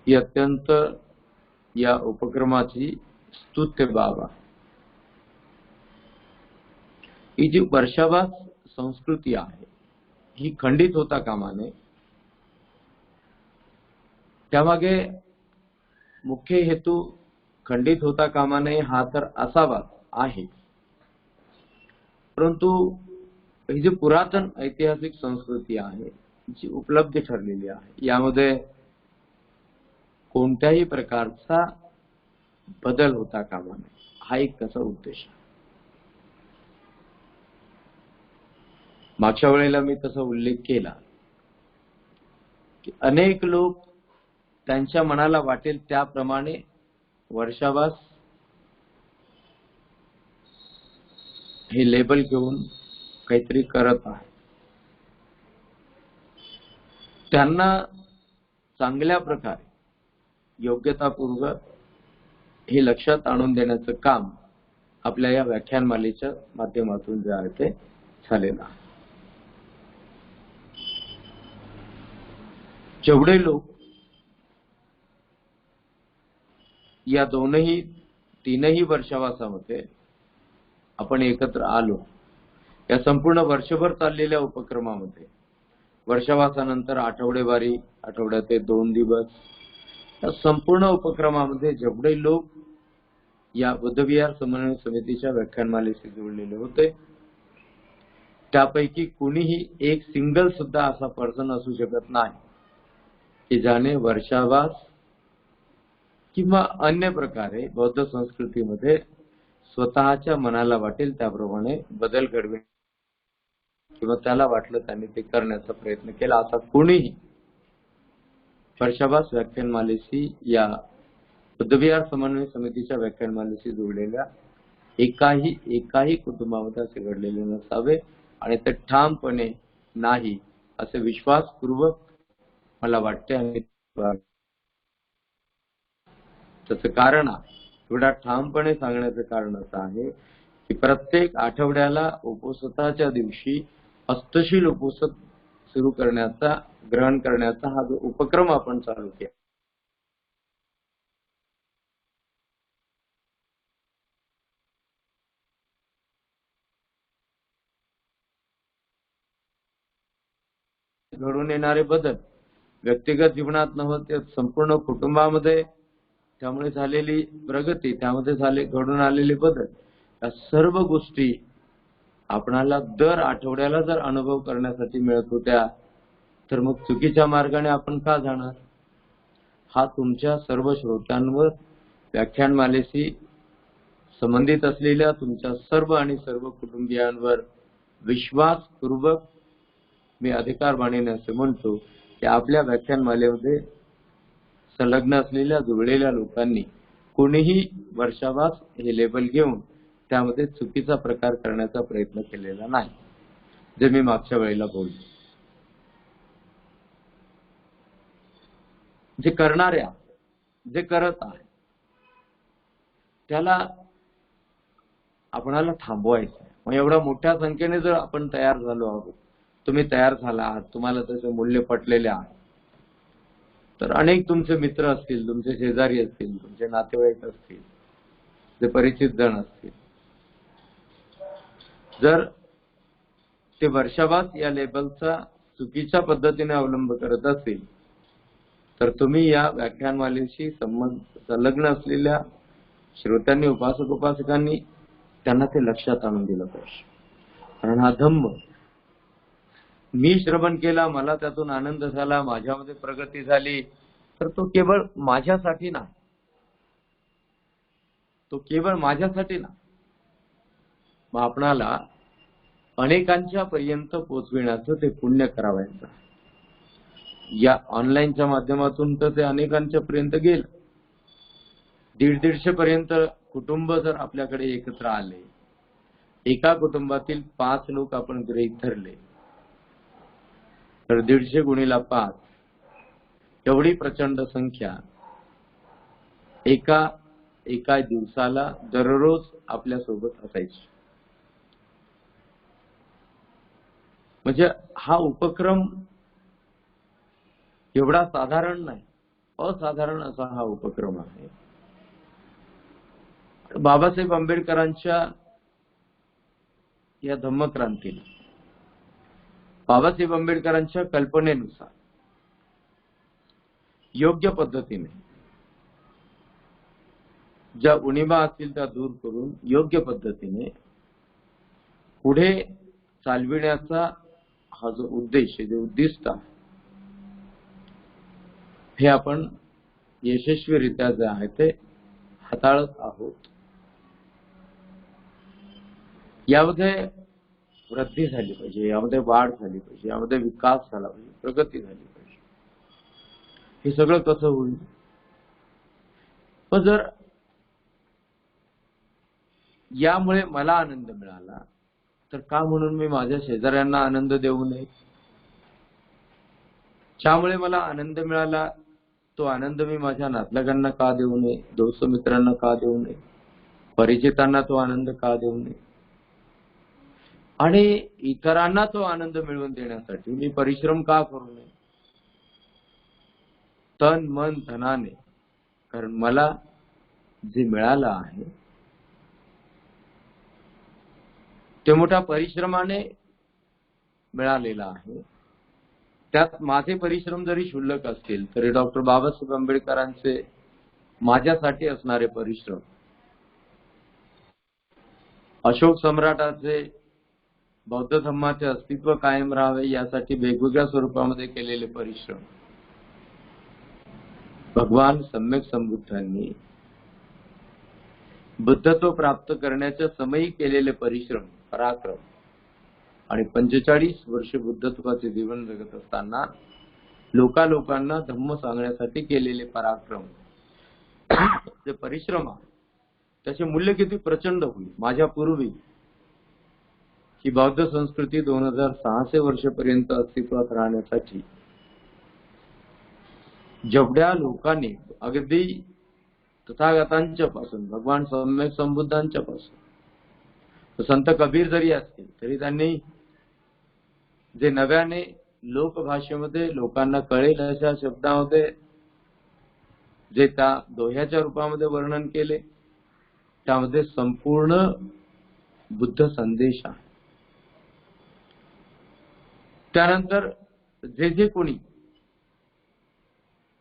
ही अत्यंत या उपक्रमाची स्तुत्य बाब आहे. ही जी वर्षावास संस्कृती आहे ही खंडित होता कामा नये. त्यामागे मुख्य हेतू खंडित होता कामा नये हा तर असावाच आहे, परंतु ही जी पुरातन ऐतिहासिक संस्कृती आहे, जी उपलब्ध ठरलेली आहे, यामध्ये कोणत्याही प्रकारचा बदल होता कामा नये, हा एक त्याचा उद्देश आहे. मागच्या वेळेला मी तसा उल्लेख केला की अनेक लोक त्यांच्या मनाला वाटेल त्याप्रमाणे वर्षावास हे लेबल घेऊन काहीतरी करत आहे. त्यांना चांगल्या प्रकारे योग्यतापूर्वक हे लक्षात आणून देण्याचं काम आपल्या या व्याख्यानमालेच्या माध्यमातून जे आहे ते झालेलं आहे. जेवढे लोक या तीनही वर्षावासामध्ये आपण एकत्र आलो, या संपूर्ण वर्षभर चाललेल्या उपक्रमामध्ये वर्षावासानंतर आठवडेवारी, आठवड्याचे 2 दिवस, या संपूर्ण उपक्रमामध्ये जेवढे लोक या बुद्धविहार समन्वय समितीच्या व्याख्यानमालेशी जोडलेले होते, त्यापैकी कुणीही एक सिंगल सुद्धा असा पर्सन असू शकत नाही की ज्याने वर्षावास किंवा अन्य प्रकारे बौद्ध संस्कृतीमध्ये स्वतःच्या मनाला वाटेल त्याप्रमाणे बदल घडवे किंवा त्याला वाटलं त्यांनी ते करण्याचा प्रयत्न केला, असा कोणीही वर्षावास व्याख्यानमालेशी या बुद्धविहार समन्वय समितीच्या व्याख्यानमालेशी जोडलेल्या एकाही कुटुंबामध्ये असे घडलेले नसावे. आणि ते ठामपणे नाही असे विश्वासपूर्वक मला वाटते. आणि त्याचं कारण एवढा ठामपणे सांगण्याचं कारण असं आहे की प्रत्येक आठवड्याला उपोषणाच्या दिवशी अष्टशील उपोषण सुरू करण्याचा, ग्रहण करण्याचा हा जो उपक्रम आपण चालू केला, घडून येणारे बदल व्यक्तिगत जीवनात नव्हते, ते संपूर्ण कुटुंबामध्ये त्यामुळे झालेली प्रगती, त्यामध्ये घडून आलेले बदल, या सर्व गोष्टी आपणाला दर आठवड्याला जर अनुभव करण्यासाठी मिळत होत्या, तर मग चुकीच्या मार्गाने आपण का जाणार? हा तुमच्या सर्व श्रोत्यांवर, व्याख्यानमालेशी संबंधित असलेल्या तुमच्या सर्व कुटुंबियांवर विश्वासपूर्वक मी अधिकार बाणेने असे म्हणतो की आपल्या व्याख्यानमालेमध्ये संलग्न असलेल्या जुळलेल्या लोकांनी कोणीही वर्षावास हे लेबल घेऊन त्यामध्ये चुकीचा प्रकार करण्याचा प्रयत्न केलेला नाही, जे मी मागच्या वेळेला बोललो. जे करणाऱ्या, जे करत आहे त्याला आपणाला थांबवायचं आहे. मग एवढ्या मोठ्या संख्येने जर आपण तयार झालो आहोत, तुम्ही तयार झाला आहात, तुम्हाला त्याचे मूल्य पटलेले आहे, तर अनेक तुमचे मित्र असतील, तुमचे शेजारी असतील, तुमचे नातेवाईक असतील, जे परिचित जण असतील, जर ते वर्षावास या लेबलचा चुकीच्या पद्धतीने अवलंब करत असतील, तर तुम्ही या व्याख्यानमालेशी संलग्न असलेल्या श्रोत्यांनी, उपासकांनी त्यांना ते लक्षात आणून दिलं पाहिजे. कारण हा धम्म मी श्रवण केला, मला त्यातून आनंद झाला, माझ्यामध्ये प्रगती झाली, तर तो केवळ माझ्यासाठी नाही, मग आपणाला अनेकांच्या पर्यंत पोहोचविण्याचं ते पुण्य करावायचं. या ऑनलाईनच्या माध्यमातून तर ते अनेकांच्या पर्यंत गेलं. 150 पर्यंत कुटुंब जर आपल्याकडे एकत्र आले, एका कुटुंबातील 5 लोक आपण गृहीत धरले, तर 150 गुणिले 5 एवढी प्रचंड संख्या एका दिवसाला दररोज आपल्या सोबत असायची. म्हणजे हा उपक्रम एवढा साधारण नाही, असाधारण असा हा उपक्रम आहे. बाबासाहेब आंबेडकरांच्या या धम्मक्रांतीला, बाबासाहेब आंबेडकरांच्या कल्पनेनुसार योग्य पद्धतीने ज्या उणिवा असतील त्या दूर करून योग्य पद्धतीने पुढे चालविण्याचा हा जो उद्देश आहे, जे उद्दिष्ट आहे, हे आपण यशस्वीरित्या जे आहे ते हाताळत आहोत. यामध्ये वृद्धी झाली पाहिजे, यामध्ये वाढ झाली पाहिजे, यामध्ये विकास झाला पाहिजे, प्रगती झाली पाहिजे. हे सगळं कसं होईल? पण जर यामुळे मला आनंद मिळाला तर का म्हणून मी माझ्या शेजाऱ्यांना आनंद देऊ नये? ज्यामुळे मला आनंद मिळाला तो आनंद मी माझ्या नातलगांना का देऊ नये? दोस्त मित्रांना का देऊ नये? परिचितांना तो आनंद का देऊ नये? आणि इतरांना तो आनंद मिळवून देण्यासाठी मी परिश्रम का करू नये? तन मन धनाने. कारण मला जे मिळालं आहे ते मोठ्या परिश्रमाने मिळालेलं आहे. त्यात माझे परिश्रम जरी क्षुल्लक असतील तरी डॉक्टर बाबासाहेब आंबेडकरांचे माझ्यासाठी असणारे परिश्रम, अशोक सम्राटाचे बौद्ध धर्माचे अस्तित्व कायम राहावे यासाठी वेगवेगळ्या स्वरूपामध्ये केलेले परिश्रम, भगवान सम्यक संबुद्धांनी बुद्धत्व प्राप्त करण्याच्या समयी केलेले परिश्रम, पराक्रम, आणि 45 वर्ष बुद्धत्वाचे जीवन जगत असताना लोकांना धम्म सांगण्यासाठी केलेले पराक्रम, जे परिश्रम आहे त्याचे मूल्य किती प्रचंड होईल. माझ्या पूर्वी ही बौद्ध संस्कृती 2600 वर्षापर्यंत अस्तित्वात राहण्यासाठी जेवढ्या लोकांनी अगदी तथागतांच्या पासून, भगवान सम्यक संबुद्धांच्या पासून, संत कबीर जरी असतील तरी त्यांनी जे नव्याने लोकभाषेमध्ये लोकांना कळेल अशा शब्दामध्ये जे त्या दोह्याच्या रूपामध्ये वर्णन केले त्यामध्ये संपूर्ण बुद्ध संदेश आहे. त्यानंतर जे कोणी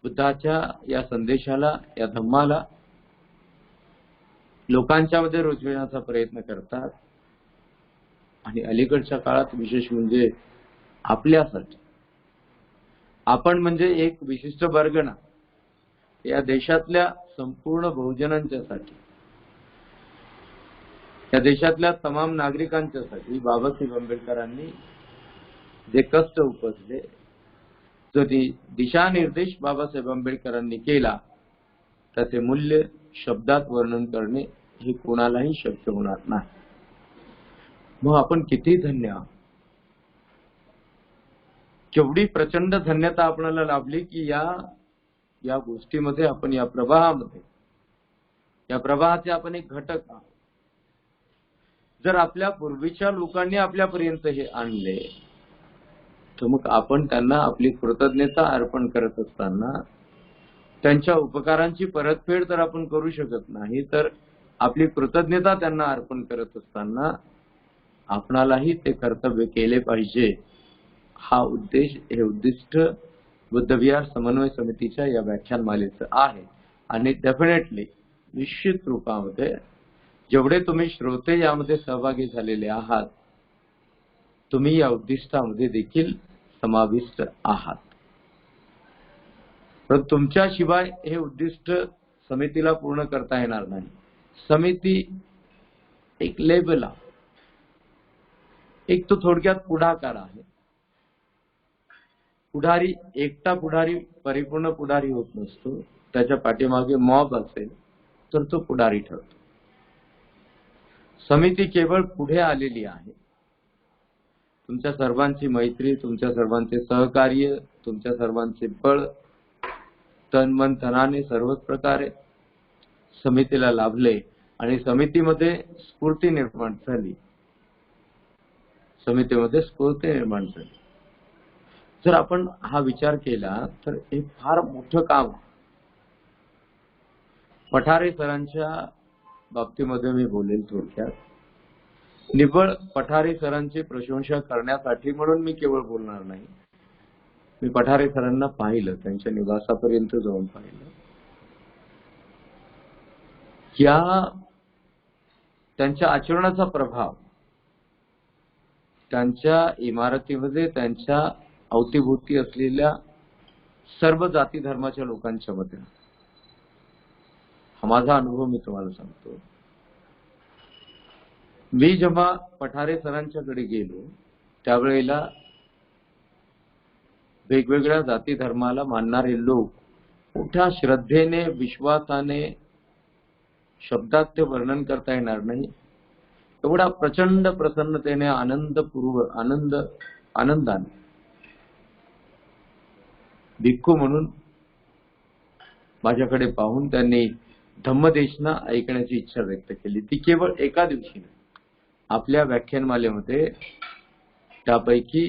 बुद्धाच्या या संदेशाला, या धम्माला लोकांच्या मध्ये रुजविण्याचा प्रयत्न करतात आणि अलीकडच्या काळात विशेष म्हणजे आपल्यासाठी, आपण म्हणजे एक विशिष्ट वर्ग ना, या देशातल्या संपूर्ण बहुजनांच्यासाठी, या देशातल्या तमाम नागरिकांच्यासाठी बाबासाहेब आंबेडकरांनी जे कष्ट उपसले, जो दिशानिर्देश बाबासाहेब आंबेडकरांनी केला, त्याचे मूल्य शब्दात वर्णन करणे हे कोणालाही शक्य होणार नाही. मग आपण किती धन्य आहोत. केवढी प्रचंड धन्यता आपल्याला लाभली की या गोष्टीमध्ये आपण, या प्रवाहामध्ये, या प्रवाहाचे आपण एक घटक आहोत. जर आपल्या पूर्वीच्या लोकांनी आपल्यापर्यंत हे आणले तर मग आपण त्यांना आपली कृतज्ञता अर्पण करत असताना त्यांच्या उपकारांची परतफेड तर आपण करू शकत नाही, तर आपली कृतज्ञता त्यांना अर्पण करत असताना आपणालाही ते कर्तव्य केले पाहिजे. हा उद्देश, हे उद्दिष्ट बुद्धविहार समन्वय समितीच्या या व्याख्यानमालेचं आहे. आणि डेफिनेटली निश्चित रूपामध्ये जेवढे तुम्ही श्रोते यामध्ये सहभागी झालेले आहात, तुम्ही या उद्दिष्टामध्ये देखील समाविष्ट आहात. पण तुमच्याशिवाय हे उद्दिष्ट समितीला पूर्ण करता येणार नाही. समिती एक लेबल आहे, एक तो थोडक्यात पुढाकार आहे. पुढारी, एकटा पुढारी परिपूर्ण पुढारी होत नसतो, त्याच्या पाठीमागे मॉब असेल तर तो पुढारी ठरतो. समिती केवळ पुढे आलेली आहे. तुमच्या सर्वांची मैत्री, तुमच्या सर्वांचे सहकार्य, तुमच्या सर्वांचे बळ तन मन धनाने सर्वच प्रकारे समितीला लाभले आणि समितीमध्ये स्फूर्ती निर्माण झाली. समितीमध्ये स्फूर्ती निर्माण झाली. जर आपण हा विचार केला तर एक फार मोठं काम. पठारे सरांच्या बाबतीमध्ये मी बोलेल थोडक्यात. निव्वळ पठारे सरांची प्रशंसा करण्यासाठी म्हणून मी केवळ बोलणार नाही. मी पठारे सरांना पाहिलं, त्यांच्या निवासापर्यंत जाऊन पाहिलं. या त्यांच्या आचरणाचा प्रभाव त्यांच्या इमारतीमध्ये, त्यांच्या अवतीभोवती असलेल्या सर्व जाती धर्माच्या लोकांच्या मध्ये, हा माझा अनुभव मी तुम्हाला सांगतो. मी जेव्हा पठारे सरांच्याकडे गेलो त्यावेळेला वेगवेगळ्या जाती धर्माला मानणारे लोक मोठ्या श्रद्धेने, विश्वासाने, शब्दात ते वर्णन करता येणार नाही एवढा प्रचंड प्रसन्नतेने, आनंदाने भिक्खू म्हणून माझ्याकडे पाहून त्यांनी धम्मदेशना ऐकण्याची इच्छा व्यक्त केली. ती केवळ एका दिवशी नाही, आपल्या व्याख्यानमालेमध्ये त्यापैकी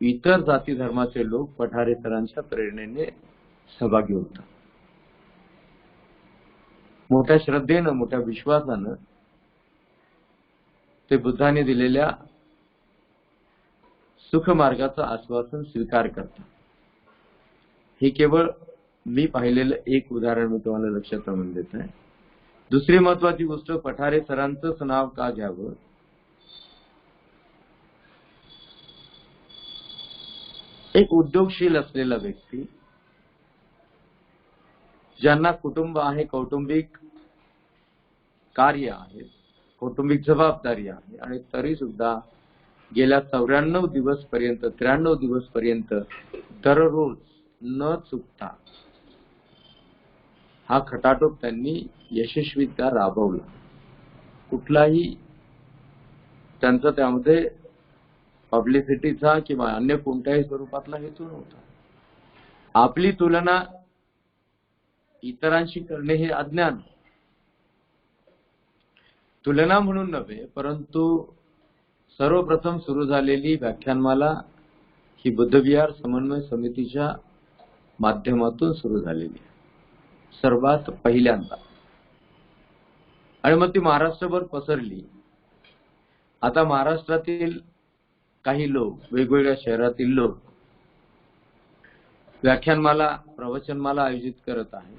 इतर जाती धर्माचे लोक पठारे सरांच्या प्रेरणेने सहभागी होतात. मोठ्या श्रद्धेनं, मोठ्या विश्वासानं ते बुद्धाने दिलेल्या सुखमार्गाचं आश्वासन स्वीकार करतात. हे केवळ मी पाहिलेलं एक उदाहरण मी तुम्हाला लक्षात आणून देत आहे. दुसरी महत्वाची गोष्ट, पठारे सरांचंच नाव का घ्यावं? एक उद्योगशील असलेला व्यक्ती, ज्यांना कुटुंब आहे, कौटुंबिक कार्य आहे, कौटुंबिक जबाबदारी आहे, आणि तरी सुद्धा गेल्या 93 दिवस पर्यंत दररोज न चुकता हा खटाटोप त्यांनी यशस्वीरित्या राबवला. कुठलाही त्यांचा त्यामध्ये पब्लिसिटीचा किंवा अन्य कोणत्याही स्वरूपातला हेतू नव्हता. आपली तुलना इतरांशी करणे हे अज्ञान. तुलना म्हणून नव्हे, परंतु सर्वप्रथम सुरू झालेली व्याख्यानमाला ही बुद्धविहार समन्वय समितीच्या माध्यमातून सुरू झालेली आहे, सर्वात पहिल्यांदा. आणि मग ती महाराष्ट्रभर पसरली. आता महाराष्ट्रातील काही लोक, वेगवेगळ्या शहरातील लोक व्याख्यानमाला, प्रवचनमाला आयोजित करत आहेत.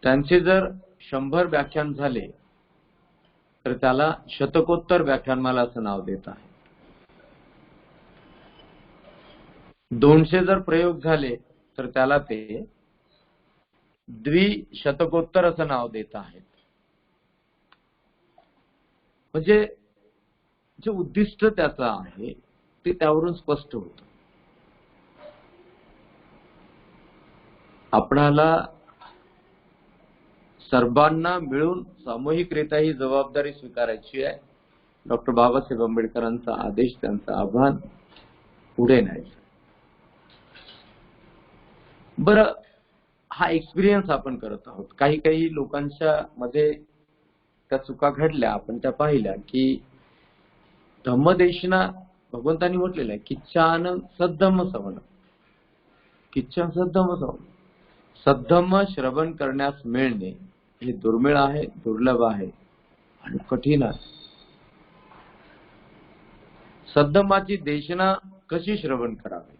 त्यांचे जर 100 व्याख्यान झाले तर त्याला शतकोत्तर व्याख्यानमाला असं नाव देत आहे. 200 जर प्रयोग झाले तर त्याला ते द्विशतकोत्तर असं नाव देत आहेत. म्हणजे जे उद्दिष्ट त्याचं आहे ते त्यावरून स्पष्ट होतं. आपणाला सर्वांना मिळून सामूहिकरित्या ही जबाबदारी स्वीकारायची आहे. डॉक्टर बाबासाहेब आंबेडकरांचा आदेश, त्यांचं आव्हान पुढे न्यायचं. बरं, हा एक्सपिरियन्स आपण करत आहोत. काही लोकांच्या मध्ये त्या चुका घडल्या, आपण त्या पाहिल्या की धम्मदेशना भगवंतांनी म्हटलेलं आहे, किच्चान सद्धम्म सवनं, किच्चा सद्धम्म सवनं. सद्धम्म श्रवण करण्यास मिळणे हे दुर्मिळ आहे, दुर्लभ आहे आणि कठीण आहे. सद्धम्माची देशना कशी श्रवण करावी?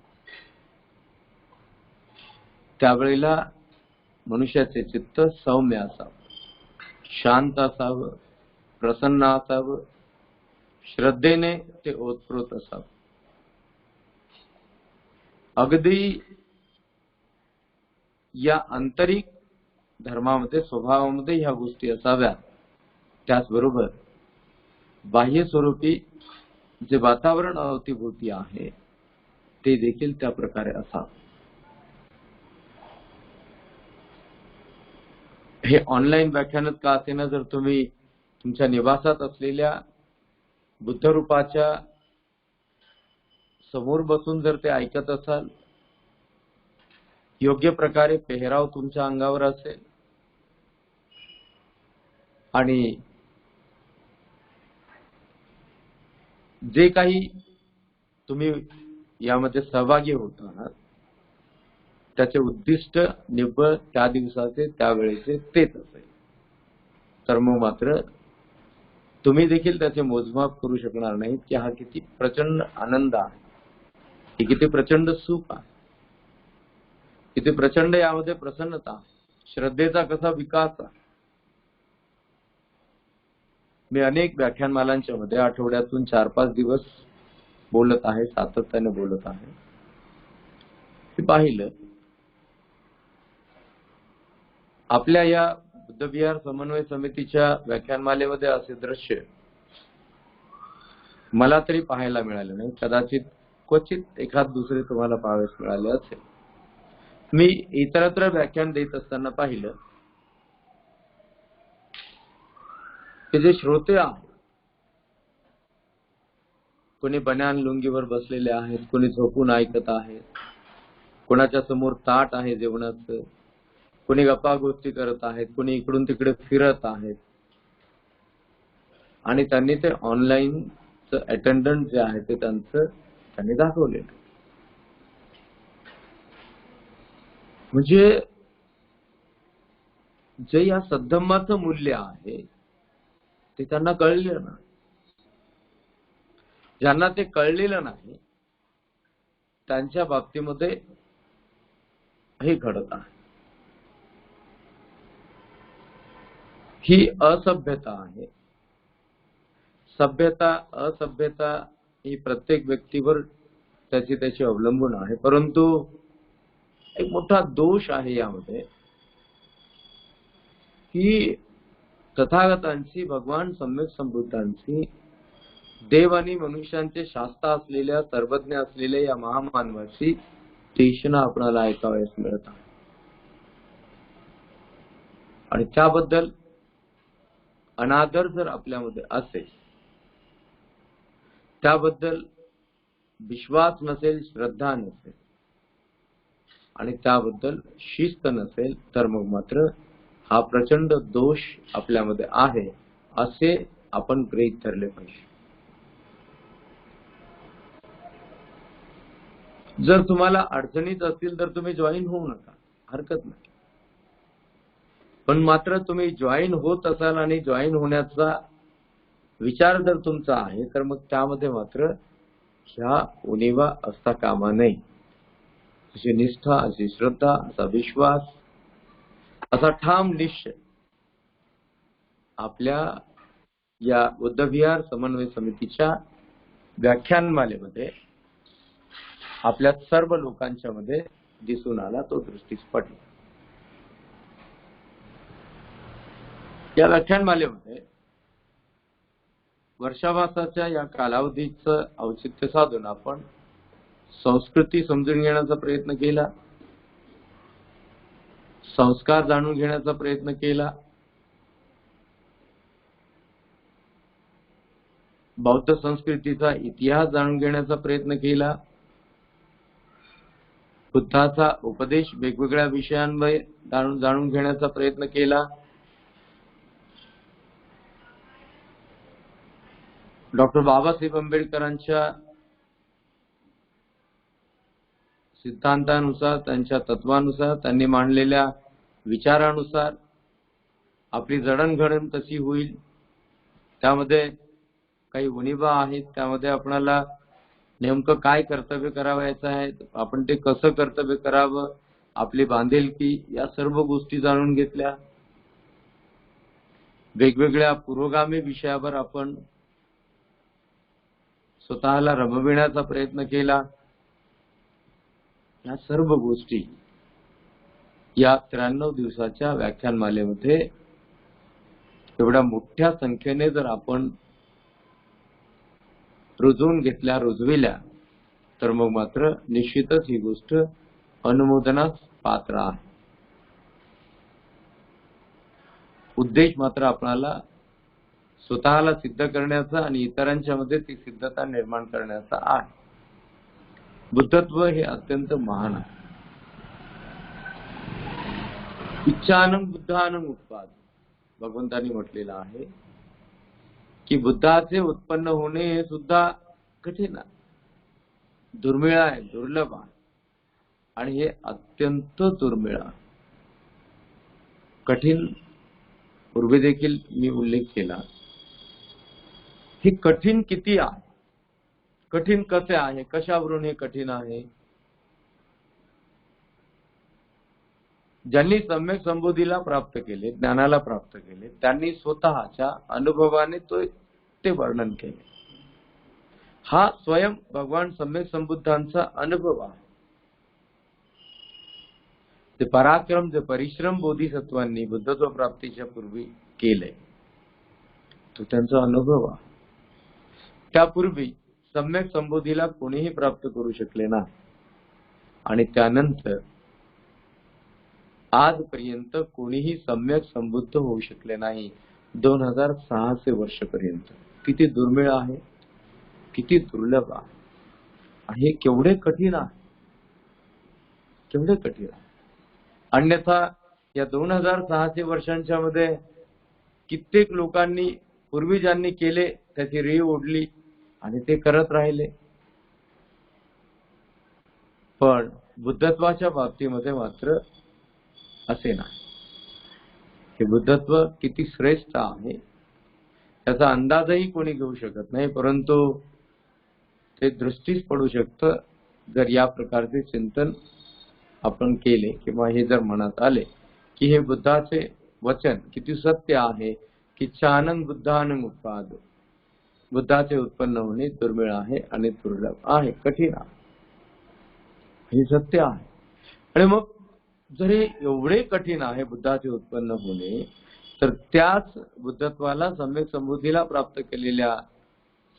त्यावेळेला मनुष्याचे चित्त सौम्य असावं, शांत असावं, प्रसन्न असावं, श्रद्धेने ते ओतप्रोत असावं. अगदी या आंतरिक धर्मामध्ये, स्वभावामध्ये ह्या गोष्टी असाव्यात. त्याचबरोबर बाह्य स्वरूपी जे वातावरण अवतीभोवती आहे ते देखील त्या प्रकारे असावं. हे ऑनलाईन व्याख्यानच का असेना, जर तुम्ही तुमच्या निवासात असलेल्या बुद्धरूपाच्या समोर बसून जर ते ऐकत असाल, योग्य प्रकारे पेहराव तुमच्या अंगावर असेल आणि जे काही तुम्ही यामध्ये सहभागी होत आहात त्याचे उद्दिष्ट निव्वळ त्या दिवसाचे, त्यावेळेचे तेच असेल, तर मग मात्र तुम्ही देखील त्याचे मोजमाप करू शकणार नाहीत की हा किती प्रचंड आनंद आहे, हे किती प्रचंड सुख आहे, किती प्रचंड यामध्ये प्रसन्नता, श्रद्धेचा कसा विकास आहे. मी अनेक व्याख्यानमालांच्या मध्ये आठवड्यातून 4-5 दिवस बोलत आहे, सातत्याने बोलत आहे. ते पाहिलं आपल्या या बुद्धविहार समन्वय समितीच्या व्याख्यानमालेमध्ये असे दृश्य मला तरी पाहायला मिळाले नाही, कदाचित क्वचित एखाद दुसरे तुम्हाला पाहावेस मिळाले असेल. मी इतरत्र व्याख्यान देत असताना पाहिलं की जे श्रोते आहेत, कोणी बन्यान लुंगीवर बसलेले आहेत, कोणी झोपून ऐकत आहेत, कोणाच्या समोर ताट आहे जेवणाचं, कोणी गप्पा गोष्टी करत आहेत, कोणी इकडून तिकडे फिरत आहेत, आणि त्यांनी ते ऑनलाईन अटेंडंट जे आहे ते त्यांनी दाखवलेलं. म्हणजे जे या सद्धम्माचं मूल्य आहे ते त्यांना कळलेलं नाही. ज्यांना ते कळलेलं नाही त्यांच्या बाबतीमध्ये हे घडत आहे. ही असभ्यता आहे. सभ्यता असभ्यता ही प्रत्येक व्यक्तीवर त्याची अवलंबून आहे. परंतु एक मोठा दोष आहे यामध्ये की तथागतांची, भगवान सम्यक संबुद्धांची, देव आणि मनुष्यांचे शास्ता असलेल्या, सर्वज्ञ असलेल्या या महामानवाची देशना आपल्याला ऐकावयास मिळत आहे. आणि त्याबद्दल अनादर जर आपल्यामध्ये असेल, त्याबद्दल विश्वास नसेल, श्रद्धा नसेल आणि त्याबद्दल शिस्त नसेल, तर मग मात्र हा प्रचंड दोष आपल्यामध्ये आहे असे आपण गृहीत धरले पाहिजे. जर तुम्हाला अडचणीत असतील तर तुम्ही जॉईन होऊ नका, हरकत नाही. पण मात्र तुम्ही जॉईन होत असाल आणि जॉईन होण्याचा विचार जर तुमचा आहे तर मग त्यामध्ये मात्र ह्या उणिवा असता कामा नये. अशी निष्ठा, अशी श्रद्धा, असा विश्वास, असा ठाम निश्चय आपल्या या बुद्धविहार समन्वय समितीच्या व्याख्यानमालेमध्ये आपल्या सर्व लोकांच्या मध्ये दिसून आला, तो दृष्टीस पडला. या व्याख्यानमालेमध्ये वर्षावासाच्या या कालावधीचं औचित्य साधून आपण संस्कृती समजून घेण्याचा प्रयत्न केला, संस्कार जाणून घेण्याचा प्रयत्न केला, बौद्ध संस्कृतीचा इतिहास जाणून घेण्याचा प्रयत्न केला, बुद्धाचा उपदेश वेगवेगळ्या विषयांवर जाणून घेण्याचा प्रयत्न केला, डॉक्टर बाबासाहेब आंबेडकरांच्या सिद्धांतानुसार, त्यांच्या तत्वानुसार, त्यांनी मांडलेल्या विचारानुसार आपली जडणघडण कशी होईल, त्यामध्ये काही उणिवा आहेत, त्यामध्ये आपल्याला नेमकं काय कर्तव्य करावयाचं आहे, आपण ते कसं कर्तव्य करावं, आपली बांधिलकी, या सर्व गोष्टी जाणून घेतल्या. वेगवेगळ्या पुरोगामी विषयावर आपण स्वतःला रमविण्याचा प्रयत्न केला. या सर्व गोष्टी या 93 दिवसाच्या व्याख्यानमालेमध्ये एवढ्या मोठ्या संख्येने जर आपण रुजविल्या तर मग मात्र निश्चितच ही गोष्ट अनुमोदनास पात्र आहे. उद्देश मात्र आपल्याला स्वतःला सिद्ध करण्याचा आणि इतरांच्या मध्ये ती सिद्धता निर्माण करण्याचा आहे. बुद्धत्व हे अत्यंत महान आहे. इच्छानं बुद्धानं उत्पाद, भगवंतांनी म्हटलेलं आहे की बुद्धाचे उत्पन्न होणे हे सुद्धा कठीण आहे, दुर्मिळ आहे, दुर्लभ आहे, आणि हे अत्यंत दुर्मिळ आहे. कठीण पूर्वी देखील मी उल्लेख केला. हे कठीण किती आहे, कठीण कसे आहे, कशावरून हे कठीण आहे. ज्यांनी सम्यक संबोधीला प्राप्त केले, ज्ञानाला प्राप्त केले, त्यांनी स्वतःच्या अनुभवाने ते वर्णन केले. हा स्वयं भगवान सम्यक संबुद्धांचा अनुभव आहे. जे पराक्रम, जे परिश्रम बोधिसत्वांनी बुद्धत्व प्राप्तीच्या पूर्वी केलंय तो त्यांचा अनुभव आहे. त्यापूर्वी सम्यक संबोधीला कोणीही प्राप्त करू शकले नाही आणि त्यानंतर आजपर्यंत कोणीही सम्यक संबुद्ध होऊ शकले नाही 2600 वर्षपर्यंत. किती दुर्मिळ आहे, किती दुर्लभ आहे आणि हे केवढे कठीण आहे, केवढे कठीण आहे. अन्यथा या 2600 वर्षांच्या मध्ये कित्येक लोकांनी पूर्वजांनी केले त्याची रीव ओढली आणि ते करत राहिले. पण बुद्धत्वाच्या बाबतीमध्ये मात्र असे नाही. हे बुद्धत्व किती श्रेष्ठ आहे त्याचा अंदाजही कोणी घेऊ शकत नाही, परंतु ते दृष्टीस पडू शकतं जर या प्रकारचे चिंतन आपण केले किंवा हे जर मनात आले की हे बुद्धाचे वचन किती सत्य आहे की चानंग बुद्धानं उत्पाद, बुद्धाचे उत्पन्न होणे दुर्मिळ आहे आणि दुर्लभ आहे, कठीण आहे, हे सत्य आहे. आणि मग जर हे एवढे कठीण आहे बुद्धाचे उत्पन्न होणे, तर त्याच बुद्धत्वाला सम्यक संबोधीला प्राप्त केलेल्या,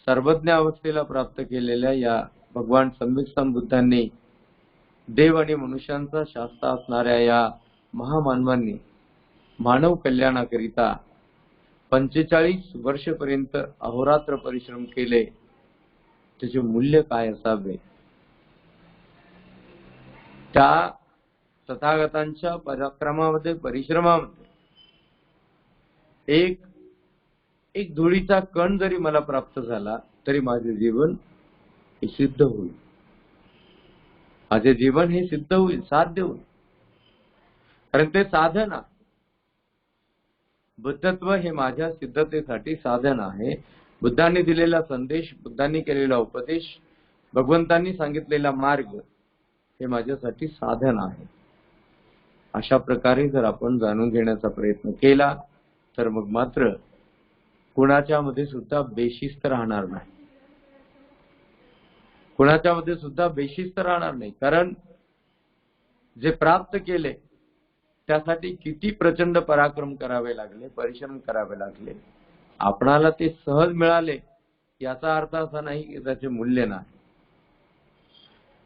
सर्वज्ञ अवस्थेला प्राप्त केलेल्या या भगवान सम्यक संबुद्धांनी देव आणि मनुष्यांचा शास्त्र असणाऱ्या या महामानवांनी मानव कल्याणाकरिता 45 वर्षपर्यंत अहोरात्र परिश्रम केले, त्याचे मूल्य काय असावे. त्या तथागतांच्या पराक्रमामध्ये, परिश्रमामध्ये एक धुळीचा कण जरी मला प्राप्त झाला तरी माझे जीवन हे सिद्ध होईल, माझे जीवन हे सिद्ध होईल, साध्य होईल. कारण ते साधन आहे. बुद्धत्व हे माझ्या सिद्धतेसाठी साधन आहे. बुद्धांनी दिलेला संदेश, बुद्धांनी केलेला उपदेश, भगवंतांनी सांगितलेला मार्ग हे माझ्यासाठी साधन आहे. अशा प्रकारे जर आपण जाणून घेण्याचा प्रयत्न केला तर मग मात्र कुणाच्या मध्ये सुद्धा बेशिस्त राहणार नाही, कुणाच्या मध्ये सुद्धा बेशिस्त राहणार नाही. कारण जे प्राप्त केले त्यासाठी किती प्रचंड पराक्रम करावे लागले, परिश्रम करावे लागले. आपणाला ते सहज मिळाले याचा अर्थ असा नाही की त्याचे मूल्य नाही.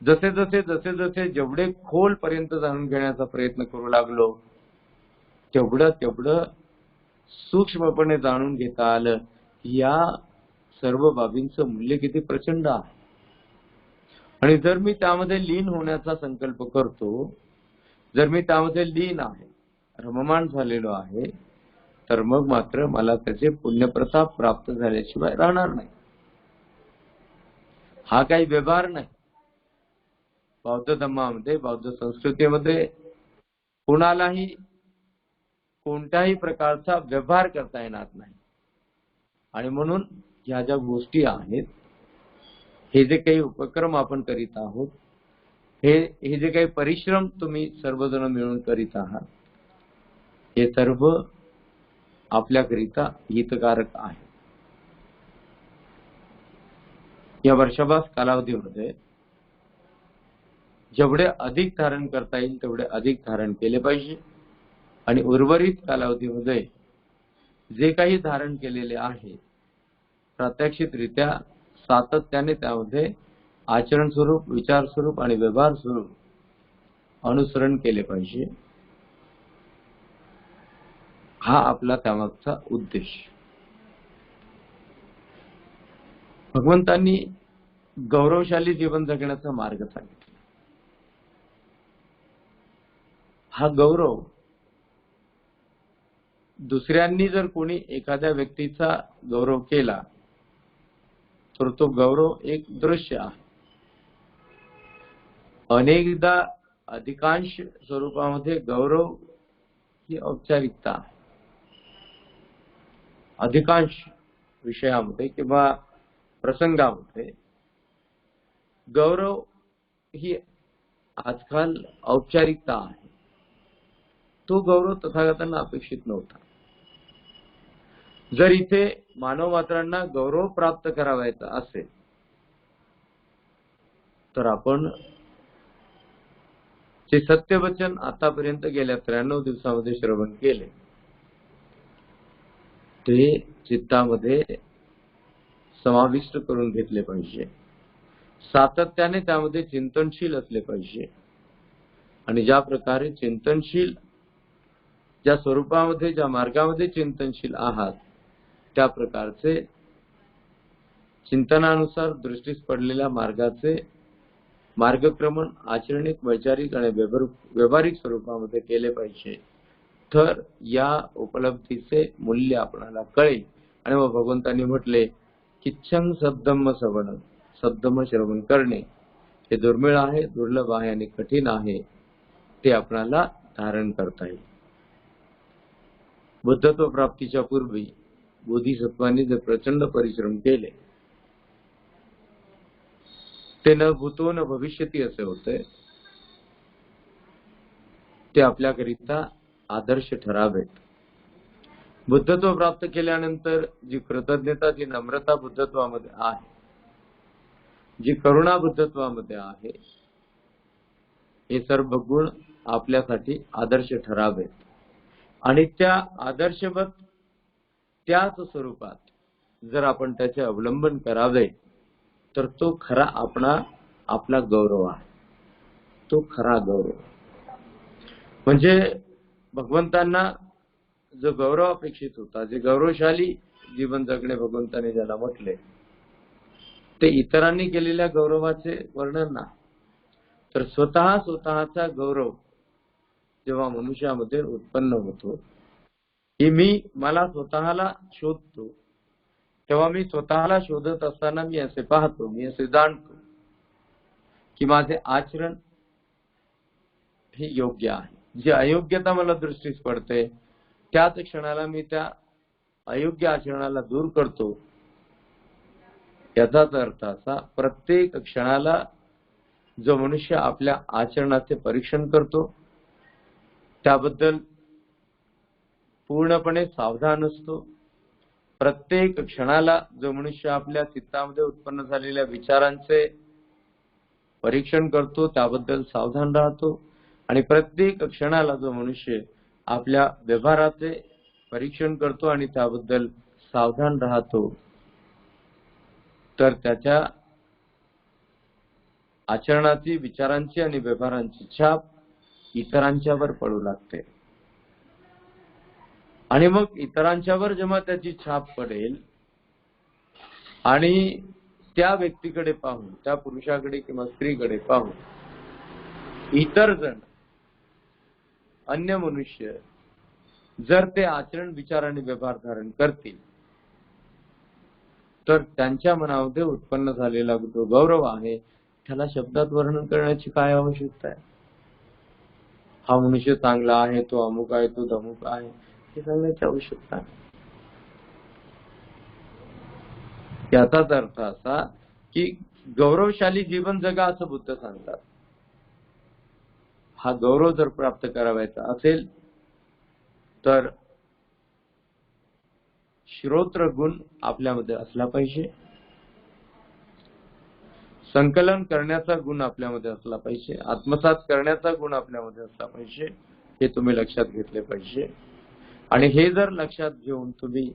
जसे जसे जेवढे खोल पर्यंत जाणून घेण्याचा प्रयत्न करू लागलो तेवढं सूक्ष्मपणे जाणून घेता आलं की या सर्व बाबींचं मूल्य किती प्रचंड आहे. आणि जर मी त्यामध्ये लीन होण्याचा संकल्प करतो, जर मी त्यामध्ये लीन आहे, रममाण झालेलो आहे, तर मग मात्र मला त्याचे पुण्यप्रताप प्राप्त झाल्याशिवाय राहणार नाही. हा काही व्यवहार नाही. बौद्ध धर्मामध्ये, बौद्ध संस्कृतीमध्ये कुणालाही कोणत्याही प्रकारचा व्यवहार करता येणार नाही. आणि म्हणून ह्या ज्या गोष्टी आहेत, हे जे काही उपक्रम आपण करीत आहोत, हे जे काही परिश्रम तुम्ही सर्वजण मिळून करीत आहात, हे सर्व आपल्याकरिता हितकारक आहे. या वर्षाभास कालावधीमध्ये जेवढे अधिक धारण करता येईल तेवढे अधिक धारण केले पाहिजे. आणि उर्वरित कालावधीमध्ये जे काही धारण केलेले आहे प्रात्यक्षिकरित्या सातत्याने त्यामध्ये आचरण स्वरूप, विचार स्वरूप आणि व्यवहार स्वरूप अनुसरण केले पाहिजे. हा आपला त्यामागचा उद्देश. भगवंतांनी गौरवशाली जीवन जगण्याचा मार्ग सांगितला. हा गौरव दुसऱ्यांनी जर कोणी एखाद्या व्यक्तीचा गौरव केला तर तो गौरव एक दृश्य आहे. अनेकदा अधिकांश स्वरूपामध्ये गौरव ही औपचारिकता आहे. अधिकांश विषयामध्ये किंवा प्रसंगामध्ये गौरव ही आजकाल औपचारिकता आहे. तो गौरव तथागतांना अपेक्षित नव्हता. जर इथे मानव मात्रांना गौरव प्राप्त करावायचा असेल तर आपण जे सत्यवचन आतापर्यंत गेल्या 93 दिवसामध्ये श्रवण केले ते चित्तामध्ये समाविष्ट करून घेतले पाहिजे. सातत्याने त्यामध्ये चिंतनशील असले पाहिजे. आणि ज्या प्रकारे चिंतनशील, ज्या स्वरूपामध्ये, ज्या मार्गामध्ये चिंतनशील आहात, त्या प्रकारचे चिंतनानुसार दृष्टीस पडलेल्या मार्गाचे मार्गक्रमण आचरणिक, वैचारिक आणि व्यावहारिक स्वरूपामध्ये केले पाहिजे. तर या उपलब्धीचे मूल्य आपल्याला कळेल. आणि मग भगवंतांनी म्हटले की छंग शब्दम श्रवण, शब्दम श्रवण करणे हे दुर्मिळ आहे, दुर्लभ आहे आणि कठीण आहे. ते आपल्याला धारण करता येईल. बुद्धत्व प्राप्तीच्या पूर्वी बोधिसत्वांनी जे प्रचंड परिश्रम केले ते न भूतो न भविष्यती असे होते. ते आपल्याकरिता आदर्श ठरावेत. बुद्धत्व प्राप्त केल्यानंतर जी कृतज्ञता, जी नम्रता बुद्धत्वामध्ये आहे, जी करुणा बुद्धत्वामध्ये आहे, हे सर्व गुण आपल्यासाठी आदर्श ठरावेत. आणि त्या आदर्शवत त्याच स्वरूपात जर आपण त्याचे अवलंबन करावे तर तो खरा आपला गौरव आहे. तो खरा गौरव म्हणजे भगवंतांना जो गौरव अपेक्षित होता, जे गौरवशाली जीवन जगणे भगवंतांनी ज्याला म्हटले, ते इतरांनी केलेल्या गौरवाचे वर्णन नाही, तर स्वतःचा गौरव जेव्हा मनुष्यामध्ये उत्पन्न होतो की मला स्वतःला शोधतो, तेव्हा मी स्वतःला शोधत असताना मी असे पाहतो, मी असे जाणतो की माझे आचरण हे योग्य आहे. जी अयोग्यता मला दृष्टीस पडते त्याच क्षणाला मी त्या अयोग्य आचरणाला दूर करतो. याचाच अर्थ असा, प्रत्येक क्षणाला जो मनुष्य आपल्या आचरणाचे परीक्षण करतो, त्याबद्दल पूर्णपणे सावधान असतो, प्रत्येक क्षणाला जो मनुष्य आपल्या चित्तामध्ये उत्पन्न झालेल्या विचारांचे परीक्षण करतो, त्याबद्दल सावधान राहतो, आणि प्रत्येक क्षणाला जो मनुष्य आपल्या व्यवहाराचे परीक्षण करतो आणि त्याबद्दल सावधान राहतो, तर त्याच्या आचरणाची, विचारांची आणि व्यवहारांची छाप इतरांच्यावर पडू लागते. आणि मग इतरांच्यावर जेव्हा त्याची छाप पडेल आणि त्या व्यक्तीकडे पाहून, त्या पुरुषाकडे किंवा स्त्रीकडे पाहून इतर जण, अन्य मनुष्य जर ते आचरण, विचार आणि व्यवहार धारण करतील तर त्यांच्या मनामध्ये उत्पन्न झालेला जो गौरव आहे त्याला शब्दात वर्णन करण्याची काय आवश्यकता आहे? हा मनुष्य चांगला आहे, तो अमुक आहे, तो धमुक आहे, हे सांगण्याची आवश्यकता आहे. याचाच अर्थ असा की गौरवशाली जीवन जगा असं बुद्ध सांगतात. हा गौरव जर प्राप्त करावायचा असेल तर श्रोत्र गुण आपल्यामध्ये असला पाहिजे, संकलन करण्याचा गुण आपल्यामध्ये असला पाहिजे, आत्मसात करण्याचा गुण आपल्यामध्ये असला पाहिजे. हे तुम्ही लक्षात घेतले पाहिजे. आणि हे जर लक्षात घेऊन तुम्ही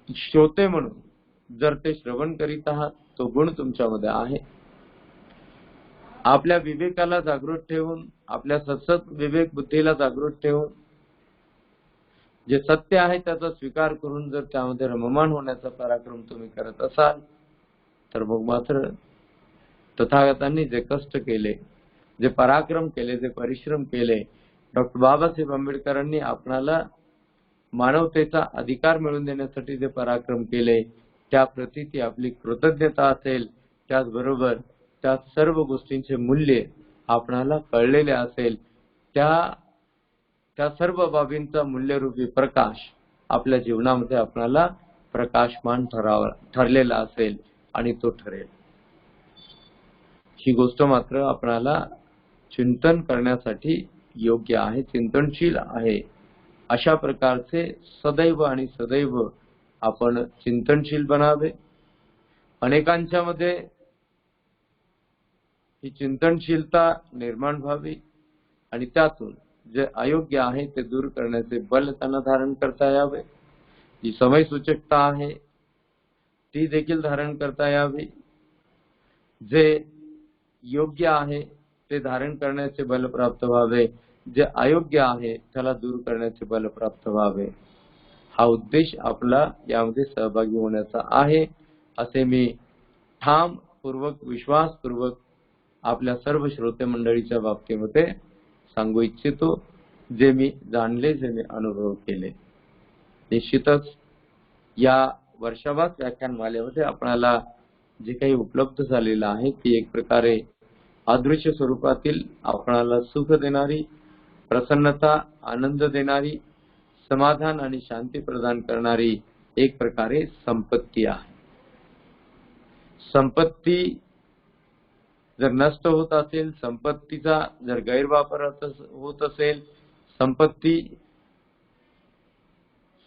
श्रोते म्हणून जर ते श्रवण करीत आहात, तो गुण तुमच्यामध्ये आहे. आपल्या विवेकाला जागृत ठेवून, आपल्या सतत विवेक बुद्धीला जागृत ठेवून, जे सत्य आहे त्याचा स्वीकार करून जर त्यामध्ये रममाण होण्याचा पराक्रम तुम्ही करत असाल तर मग मात्र तथागतांनी जे कष्ट केले, जे पराक्रम केले, जे परिश्रम केले, डॉक्टर बाबासाहेब आंबेडकरांनी आपणाला मानवतेचा अधिकार मिळवून देण्यासाठी जे पराक्रम केले त्याप्रती ती आपली कृतज्ञता असेल. त्याचबरोबर त्या सर्व गोष्टींचे मूल्य आपणाला कळलेले असेल. त्या सर्व बाबींचा मूल्यरूपी प्रकाश आपल्या जीवनामध्ये आपणाला प्रकाशमान ठरलेला असेल आणि तो ठरेल. ही गोष्ट मात्र आपणाला चिंतन करण्यासाठी योग्य आहे, चिंतनशील आहे. अशा प्रकारचे सदैव आणि सदैव आपण चिंतनशील बनावे. अनेकांच्या मध्ये ही चिंतनशीलता निर्माण व्हावी आणि त्यातून जे अयोग्य आहे ते दूर करण्याचे बल त्यांना धारण करता यावे. जी समयसूचकता आहे ती देखील धारण करता यावी. जे योग्य आहे ते धारण करण्याचे बल प्राप्त व्हावे, जे अयोग्य आहे त्याला दूर करण्याचे बल प्राप्त व्हावे. हा उद्देश आपला यामध्ये सहभागी होण्याचा आहे असे मी ठामपूर्वक विश्वासपूर्वक आपल्या सर्व श्रोते मंडळीच्या बाबतीमध्ये सांगू इच्छितो, जे मी जाणले, जे मी अनुभव केले. निश्चितच या वर्षाभात व्याख्यानमालेमध्ये आपल्याला जे काही उपलब्ध झालेलं आहे ती एक प्रकारे अदृश्य स्वरूपातील आपणाला सुख देणारी, प्रसन्नता, आनंद देणारी, समाधान आणि शांती प्रदान करणारी एक प्रकारे संपत्ती आहे. संपत्ती जर नष्ट होत असेल, संपत्तीचा जर गैरवापर होत असेल,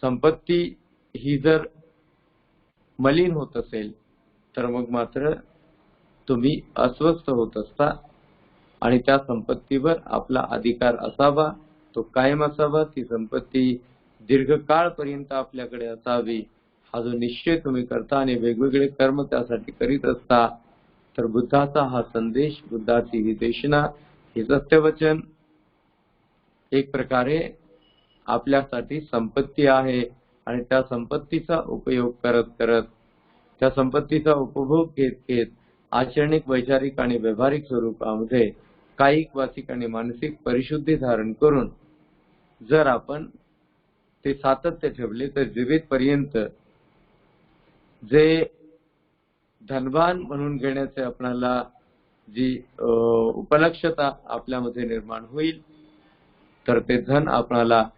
संपत्ती ही जर मलिन होत असेल तर मग मात्र तुम्ही अस्वस्थ होत असता आणि त्या संपत्तीवर आपला अधिकार असावा, तो कायम असावा, ती संपत्ती दीर्घकाळपर्यंत आपल्याकडे असावी हा जो निश्चय तुम्ही करता आणि वेगवेगळे कर्म त्यासाठी करीत असता, तर बुद्धाचा हा संदेश, बुद्धाची ही देशना, हे सत्यवचन एक प्रकारे आपल्यासाठी संपत्ती आहे आणि त्या संपत्तीचा उपयोग करत करत, त्या संपत्तीचा उपभोग घेत घेत आचरणिक, वैचारिक आणि व्यावहारिक स्वरूपामध्ये कायिक, वाचिक आणि मानसिक परिशुद्धी धारण करून जर आपण ते सातत्य ठेवले तर जीवितपर्यंत जे धनवान म्हणून घेण्याचे आपल्याला जी उपलक्षता आपल्यामध्ये निर्माण होईल, तर ते धन आपल्याला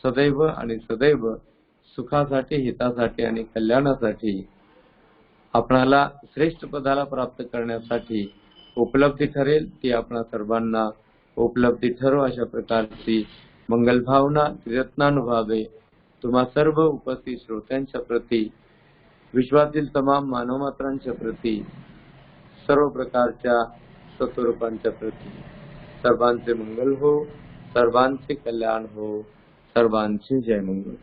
सदैव आणि सदैव सुखासाठी, हितासाठी आणि कल्याणासाठी, आपणाला श्रेष्ठ पदाला प्राप्त करण्यासाठी उपलब्धी ठरेल. ती आपणा सर्वांना उपलब्धी ठरो अशा प्रकारची मंगल भावना रत्नानुभावे तुम्हा सर्व उपस्थित श्रोत्यांच्या प्रती, विश्वातील तमाम मानवमात्रांच्या प्रती, सर्व प्रकारच्या सत्वरूपांच्या प्रती सर्वांचे मंगल हो, सर्वांचे कल्याण हो, सर्वांचे जय मंगल.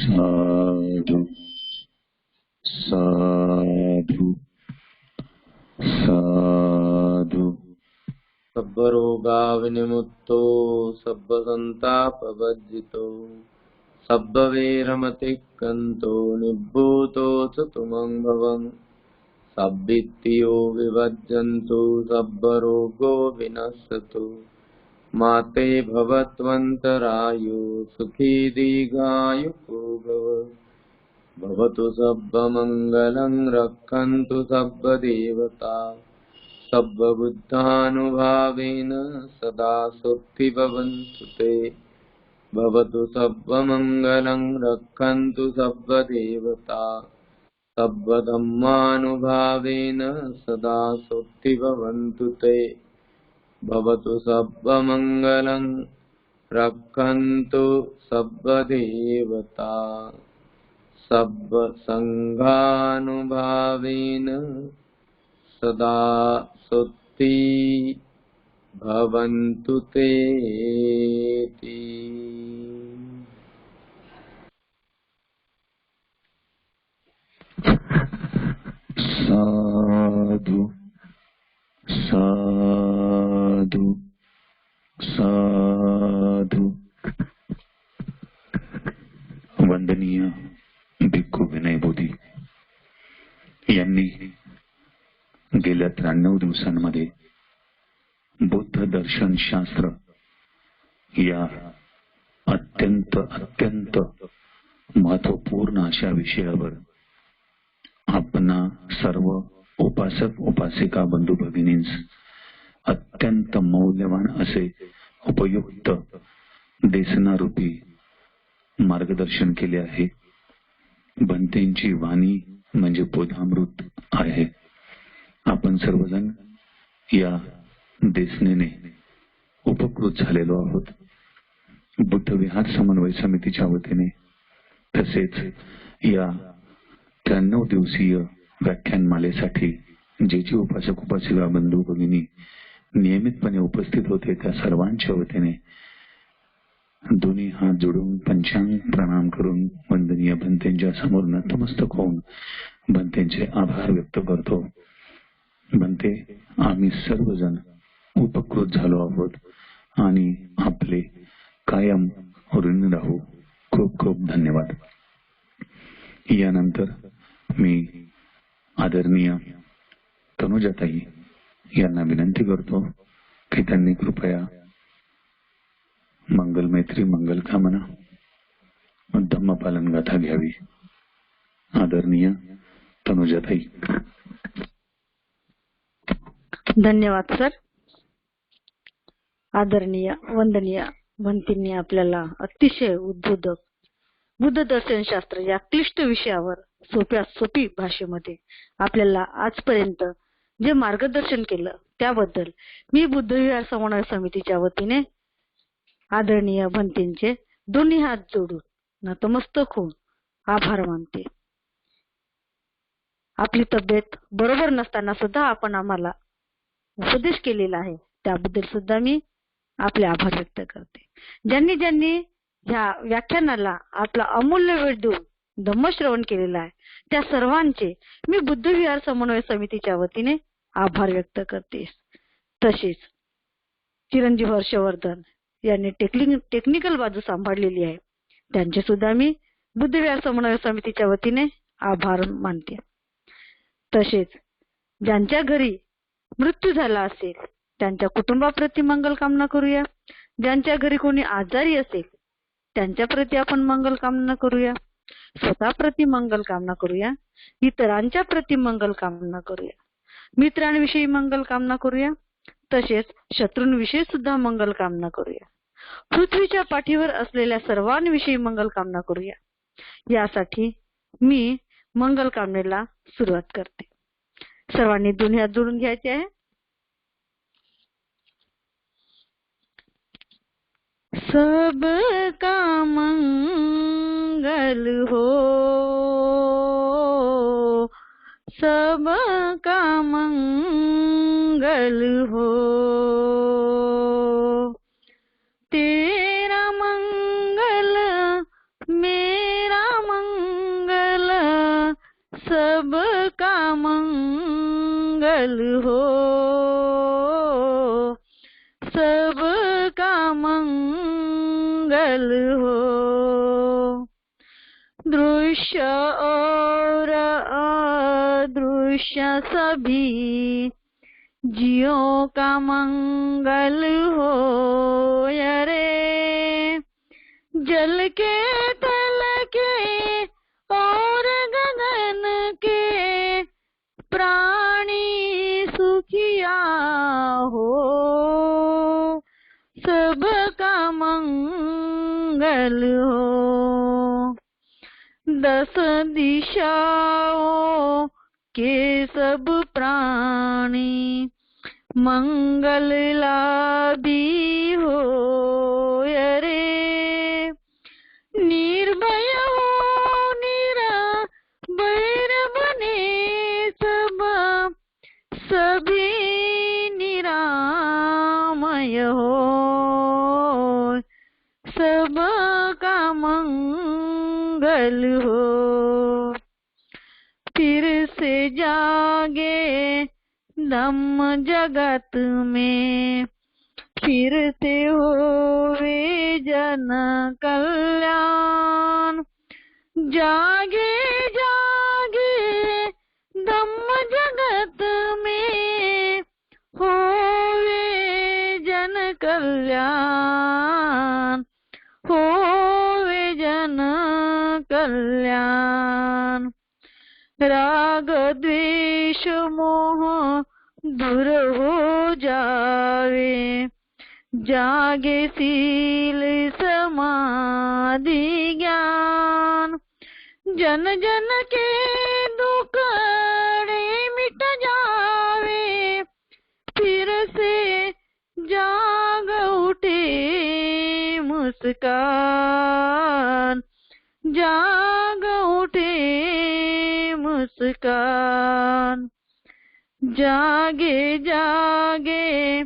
साधु साधु साधु. सब्बरोगा विनिमुक्तो सब्बसंतापवर्जितो सब्बवैरमतिक्रान्तो निभूतो तुमं भवं. सब्बित्तियो विभज्यन्तु सब्बरोगो विनश्यतु. माते भवत्वन्तरायो सुखी दीर्घायुको भव. भवतु सब्बमङ्गलं रक्षन्तु सब्बदेवता. सब्बबुद्धानुभावेन सदा सुखी भवन्तु ते. भवतु सब्बमङ्गलं रक्षन्तु सब्बदेवता. सब्बधम्मानुभावेन सदा सुखी भवन्तु ते. भवतु सब्बमङ्गलं रक्षन्तु सब्बदेवता. सब्बसङ्घानुभावेन सदा सुखी भवन्तु ते. साधु साधु साधु. वंदनीय भिक्खू विनय बोधी यांनी गेल्या 93 दिवसांमध्ये बुद्ध दर्शन शास्त्र या अत्यंत अत्यंत महत्वपूर्ण अशा विषयावर आपणा सर्व उपासक उपासिका बंधू भगिनींस अत्यंत मौल्यवान असे उपयुक्त देशनारूपी मार्गदर्शन केले आहे. भंतेंची वाणी म्हणजे बोधामृत आहे. आपण सर्वजण या देशनेने उपकृत झालेलो आहोत. बुद्ध विहार समन्वय समितीच्या वतीने तसेच या 93 दिवसीय व्याख्यानमालेसाठी जे उपासक उपासिका बंधू भगिनी नियमितपणे उपस्थित होते त्या सर्वांच्या वतीने दोन्ही हात जोडून पंचांग प्रणाम करून वंदनीय भंतेंच्या समोर नतमस्तक होऊन भंतेंचे आभार व्यक्त करतो. भंते, आम्ही सर्वजण उपकृत झालो आहोत आणि आपले कायम ऋणी राहू. खूप खूप धन्यवाद. यानंतर मी आदरणीय तनुजाताई यांना विनंती करतो की त्यांनी कृपया मंगल मैत्री मंगल कामना धम्मपालन गाथा घ्यावी. आदरणीय तनुजाताई. धन्यवाद सर. आदरणीय वंदनीय भंतींनी आपल्याला अतिशय उद्बोधक बुद्ध दर्शन शास्त्र या क्लिष्ट विषयावर सोप्या सोपी भाषेमध्ये आपल्याला आजपर्यंत जे मार्गदर्शन केलं त्याबद्दल मी बुद्धविहार समन्वय समितीच्या वतीने आदरणीय भंतींचे दोन्ही हात जोडून नतमस्तक होऊन आभार मानते. आपली तब्येत बरोबर नसताना सुद्धा आपण आम्हाला उपदेश केलेला आहे त्याबद्दल सुद्धा मी आपले आभार व्यक्त करते. ज्यांनी ज्यांनी ह्या व्याख्यानाला आपला अमूल्य वेळ देऊन धम्मश्रवण केलेला आहे त्या सर्वांचे मी बुद्धविहार समन्वय समितीच्या वतीने आभार व्यक्त करते. तसेच चिरंजीव हर्षवर्धन यांनी टेक्निकल बाजू सांभाळलेली आहे त्यांचे सुद्धा मी बुद्धविहार समन्वय समितीच्या वतीने आभार मानते. तसेच ज्यांच्या घरी मृत्यू झाला असेल त्यांच्या कुटुंबाप्रती मंगल कामना करूया. ज्यांच्या घरी कोणी आजारी असेल त्यांच्या प्रती आपण मंगल कामना करूया. स्वतःप्रती मंगल कामना करूया. इतरांच्या प्रती मंगल कामना करूया. मित्रांविषयी मंगल कामना करूया. तसेच शत्रूंविषयी सुद्धा मंगल कामना करूया. पृथ्वीच्या पाठीवर असलेल्या सर्वांविषयी मंगल कामना करूया. यासाठी मी मंगल कामनेला सुरुवात करते. सर्वांनी दोन्ही हात जोडून घ्यायचे आहे. सबका मंगल हो, सबका मंगल हो, तेरा मंगल मेरा मंगल, सबका मंगल हो, सबका मंगल हो. दृश्य और अदृश्य सभी जीवों का मंगल हो रे. जल के तल के और गगन के प्राणी सुखिया हो, सबका मंगल हो. 10 दिशाओं के सब प्राणी मंगल लाभी हो रे. निर्भय हो निराभय बने सब, सभी निरामय हो, सबका मंगल हो. फिर से जागे धम्म जगत में, फिर से होवे जन कल्याण. जागे जागे धम्म जगत में, होवे जन कल्याण, होवे जन कल्याण. राग द्वेष मोह दूर हो जावे, जागे शील समाधि ज्ञान. जन जन के दुखड़े मिट जावे, फिर से जाग उठे मुस्कान. जाग उठे मुस्कान, जागे जागे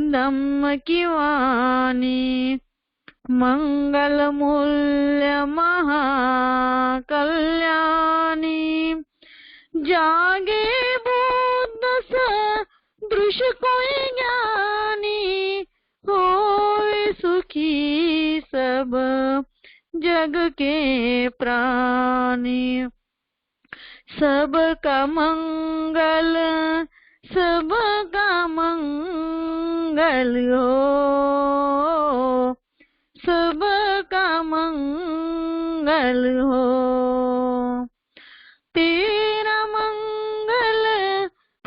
धम्म की वाणी, मंगल मूल्य महाकल्याणी। जागे बुद्ध सदृश कोई ज्ञानी, होए सुखी सब जग के प्राणी। सबका मंगल सबका मंगल हो, सबका मंगल हो। तेरा मंगल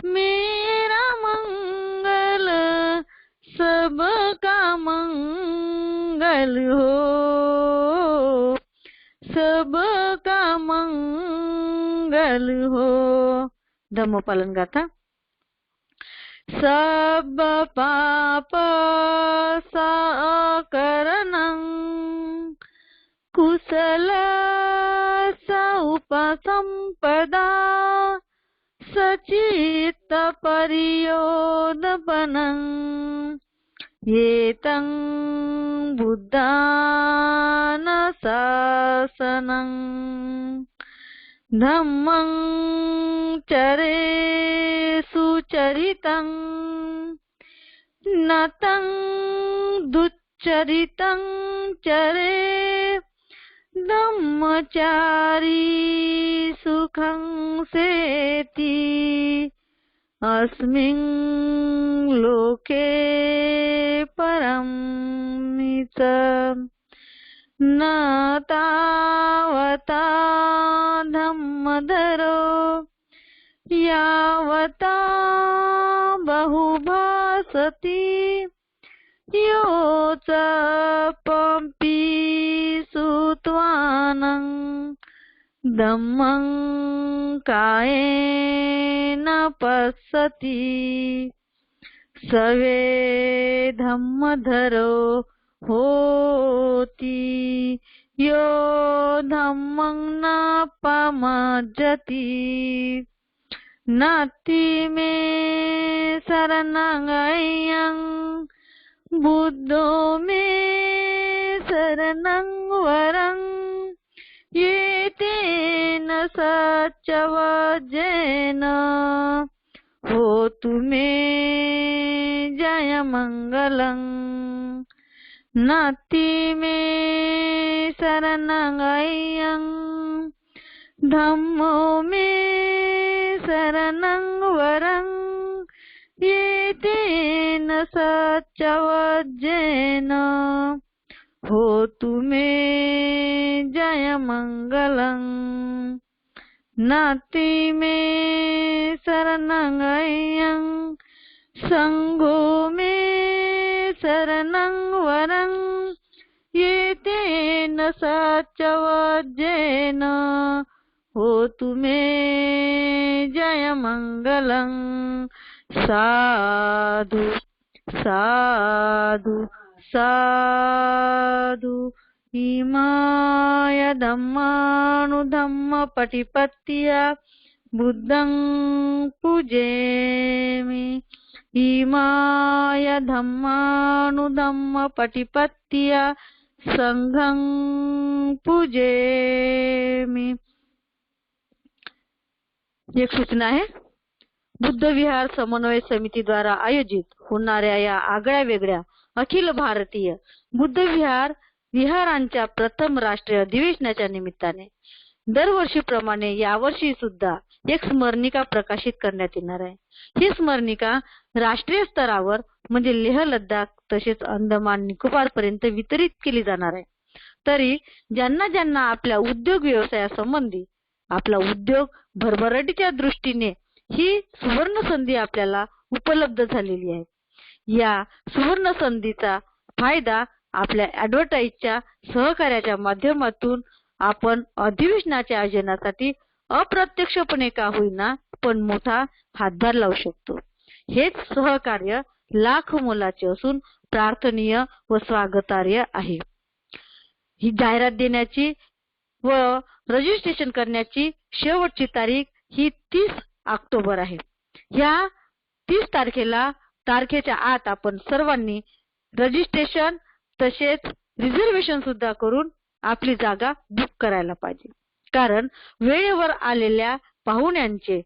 मेरा मंगल, सबका मंगल हो, सबका मंगल हो। धम्मपालन गाथा। सब पाप सकरणं, कुशल उपसंपदा, सचित्त परियोदपनं, एतं बुद्धान शासनं। धम्मं चरे सुचरितं, नतं दुच्चरितं चरे, धम्मचारी सुखं सेति, अस्मिन् लोके परं च। न तावता धम्मधरो, यावता बहुभासति, यो च पंपि सुत्वानं, धम्मं कायेन पश्यति। सवे धम्मधरो होति, यो धम्मं न पमज्जति। नाति मे शरणं बुद्धो मे शरणं वरं, ये तेन सच्चवज्जेन, होतु मे जय मंगलं। नाति मे शरणं धम्मो मे शरणं वरं, ये तेन सच्चवज्जेन, होतु मे जय मंगलं। नाति मे शरणं संघो मे शरणं वरं, ये तेन सच्चवज्जेन, होतु मे जय मंगलं। साधु साधु साधु। इमाय धम्मानुधम्म पटिपत्या, बुद्धं पूजेमि। इमाय धम्मानुधम्म पटिपत्या, संघं पूजेमि। एक सूचना आहे, बुद्ध विहार समन्वय समिती द्वारा आयोजित होणाऱ्या या आगळ्या वेगळ्या अखिल भारतीय बुद्ध विहारांच्या प्रथम राष्ट्रीय अधिवेशनाच्या निमित्ताने दरवर्षीप्रमाणे यावर्षी सुद्धा एक स्मरणिका प्रकाशित करण्यात येणार आहे। ही स्मरणिका राष्ट्रीय स्तरावर म्हणजे लेह लडाख तसेच अंदमान निकोबार पर्यंत वितरित केली जाणार आहे। तरी ज्यांना ज्यांना आपल्या उद्योग व्यवसायासंबंधी, आपला उद्योग भरभराटीच्या दृष्टीने ही सुवर्ण संधी आपल्याला उपलब्ध झालेली आहे। या सुवर्ण संधीचा फायदा आपल्या ॲडव्हर्टाइजच्या सहकार्याच्या माध्यमातून आपण अधिवेशनाच्या आयोजनासाठी अप्रत्यक्षपणे का होईना पण मोठा हातभार लावू शकतो। हेच सहकार्य लाख मोलाचे असून प्रार्थनीय व स्वागतार्ह आहे। ही जाहिरात देण्याची व रजिस्ट्रेशन करण्याची शेवटची तारीख ही 30 ऑक्टोबर आहे. या 30 तारखेच्या आत आपण सर्वांनी रजिस्ट्रेशन तसेच रिझर्वेशन सुद्धा करून आपली जागा बुक करायला पाहिजे. कारण वेळेवर आलेल्या पाहुण्यांचे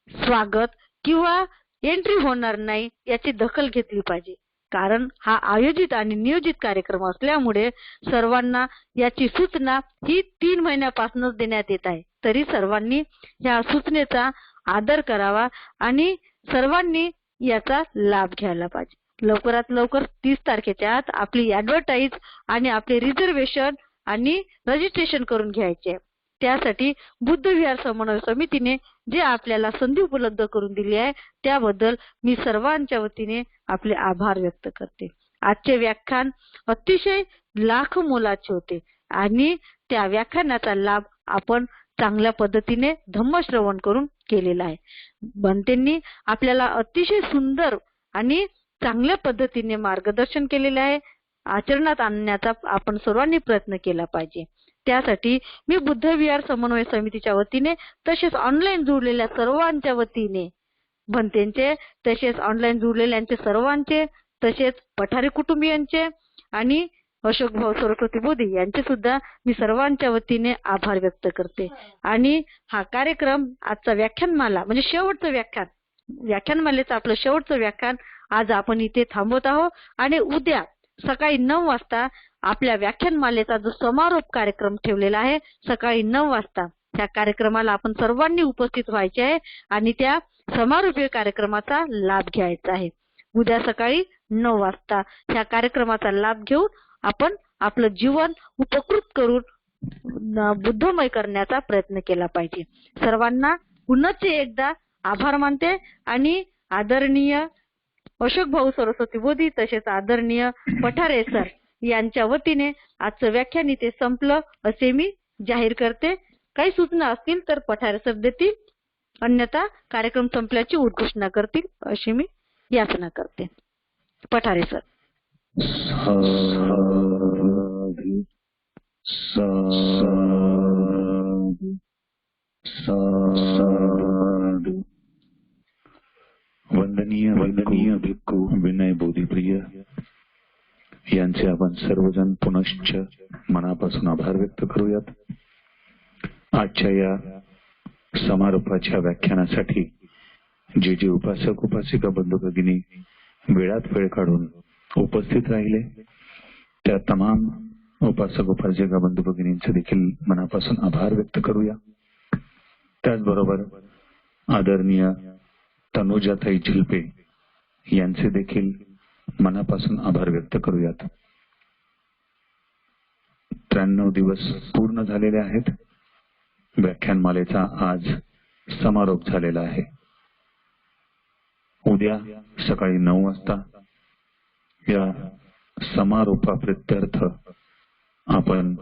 स्वागत किंवा एंट्री होणार नाही याची दखल घेतली पाहिजे. कारण हा आयोजित आणि नियोजित कार्यक्रम असल्यामुळे सर्वांना याची सूचना ही 3 महिन्यापासूनच देण्यात येत आहे. तरी सर्वांनी या सूचनेचा आदर करावा आणि सर्वांनी याचा लाभ घ्यायला पाहिजे. लवकरात लवकर 30 तारखेच्या आत आपली ॲडव्हर्टाइज आणि आपले रिझर्वेशन आणि रजिस्ट्रेशन करून घ्यायचे. त्यासाठी बुद्ध विहार समन्वय समितीने जे आपल्याला संधी उपलब्ध करून दिली आहे त्याबद्दल मी सर्वांच्या वतीने आपले आभार व्यक्त करते. आजचे व्याख्यान अतिशय लाख मोलाचे होते आणि त्या व्याख्यानाचा लाभ आपण चांगल्या पद्धतीने धम्मश्रवण करून केलेला आहे. बनतेंनी आपल्याला अतिशय सुंदर आणि चांगल्या पद्धतीने मार्गदर्शन केलेले आहे. आचरणात आणण्याचा आपण सर्वांनी प्रयत्न केला पाहिजे. त्यासाठी मी बुद्ध विहार समन्वय समितीच्या वतीने तसेच ऑनलाईन जोडलेल्या सर्वांच्या वतीने बनतेंचे तसेच ऑनलाईन जोडलेल्यांचे सर्वांचे तसेच पठारे कुटुंबियांचे आणि अशोक भाऊ सरस्वती बोधी यांचे सुद्धा मी सर्वांच्या वतीने आभार व्यक्त करते. आणि हा कार्यक्रम आजचा व्याख्यानमाला म्हणजे शेवटचं व्याख्यानमालेचं आपलं शेवटचं व्याख्यान आज आपण इथे थांबवत आहोत आणि उद्या सकाळी 9 वाजता आपल्या व्याख्यानमालेचा जो समारोप कार्यक्रम ठेवलेला आहे सकाळी 9 वाजता त्या कार्यक्रमाला आपण सर्वांनी उपस्थित व्हायचे आहे आणि त्या समारोपीय कार्यक्रमाचा लाभ घ्यायचा आहे. उद्या सकाळी 9 वाजता ह्या कार्यक्रमाचा लाभ घेऊन आपण आपलं जीवन उपकृत करून बुद्धमय करण्याचा प्रयत्न केला पाहिजे. सर्वांना पुन्हा एकदा आभार मानते आणि आदरणीय अशोक भाऊ सरस्वती बोधी तसेच आदरणीय पठारे सर यांच्या वतीने आजचं व्याख्यान इथे संपलं असे मी जाहीर करते. काही सूचना असतील तर पठारे सर देतील, अन्यथा कार्यक्रम संपल्याची उद्घोषणा करतील अशी मी याचना करते. पठारे सर. वंदनीय भिक्खू विनय बोधीप्रिय यांचे आपण सर्वजण पुनश्च मनापासून आभार व्यक्त करूयात. आजच्या या समारोपाच्या व्याख्यानासाठी जे उपासक उपासिका बंधू भगिनी वेळात वेळ काढून उपस्थित राहिले त्या तमाम उपासक उपासिका बंधू भगिनींचे देखील मनापासून आभार व्यक्त करूया. त्याचबरोबर आदरणीय तनुजाताई झिलपे यांचे देखील मनापासून आभार व्यक्त करूयात. 93 दिवस पूर्ण झालेले आहेत. व्याख्यानमालेचा आज समारोप झालेला आहे. उद्या सकाळी 9 वाजता या समारोपाप्रित्यर्थ आपण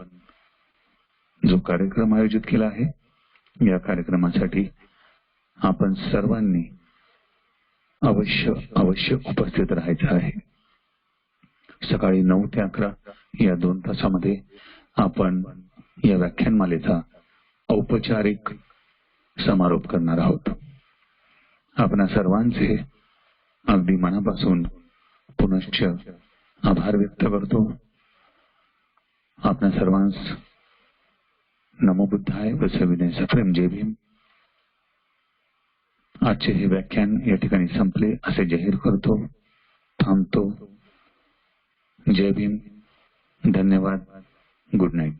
जो कार्यक्रम आयोजित केला आहे या कार्यक्रमासाठी आपण सर्वांनी अवश्य उपस्थित राहायचं आहे. सकाळी 9 ते 11 या 2 तासामध्ये आपण या व्याख्यानमालेचा औपचारिक समारोप करणार आहोत. आपणा सर्वांचे अगदी मनापासून पुनश्च आभार व्यक्त करतो. आपणा सर्वांस नमो बुद्धाय व सविनय सप्रेम जय भीम. आजचे हे व्याख्यान या ठिकाणी संपले असे जाहीर करतो. थांबतो. जय भीम. धन्यवाद. Good night.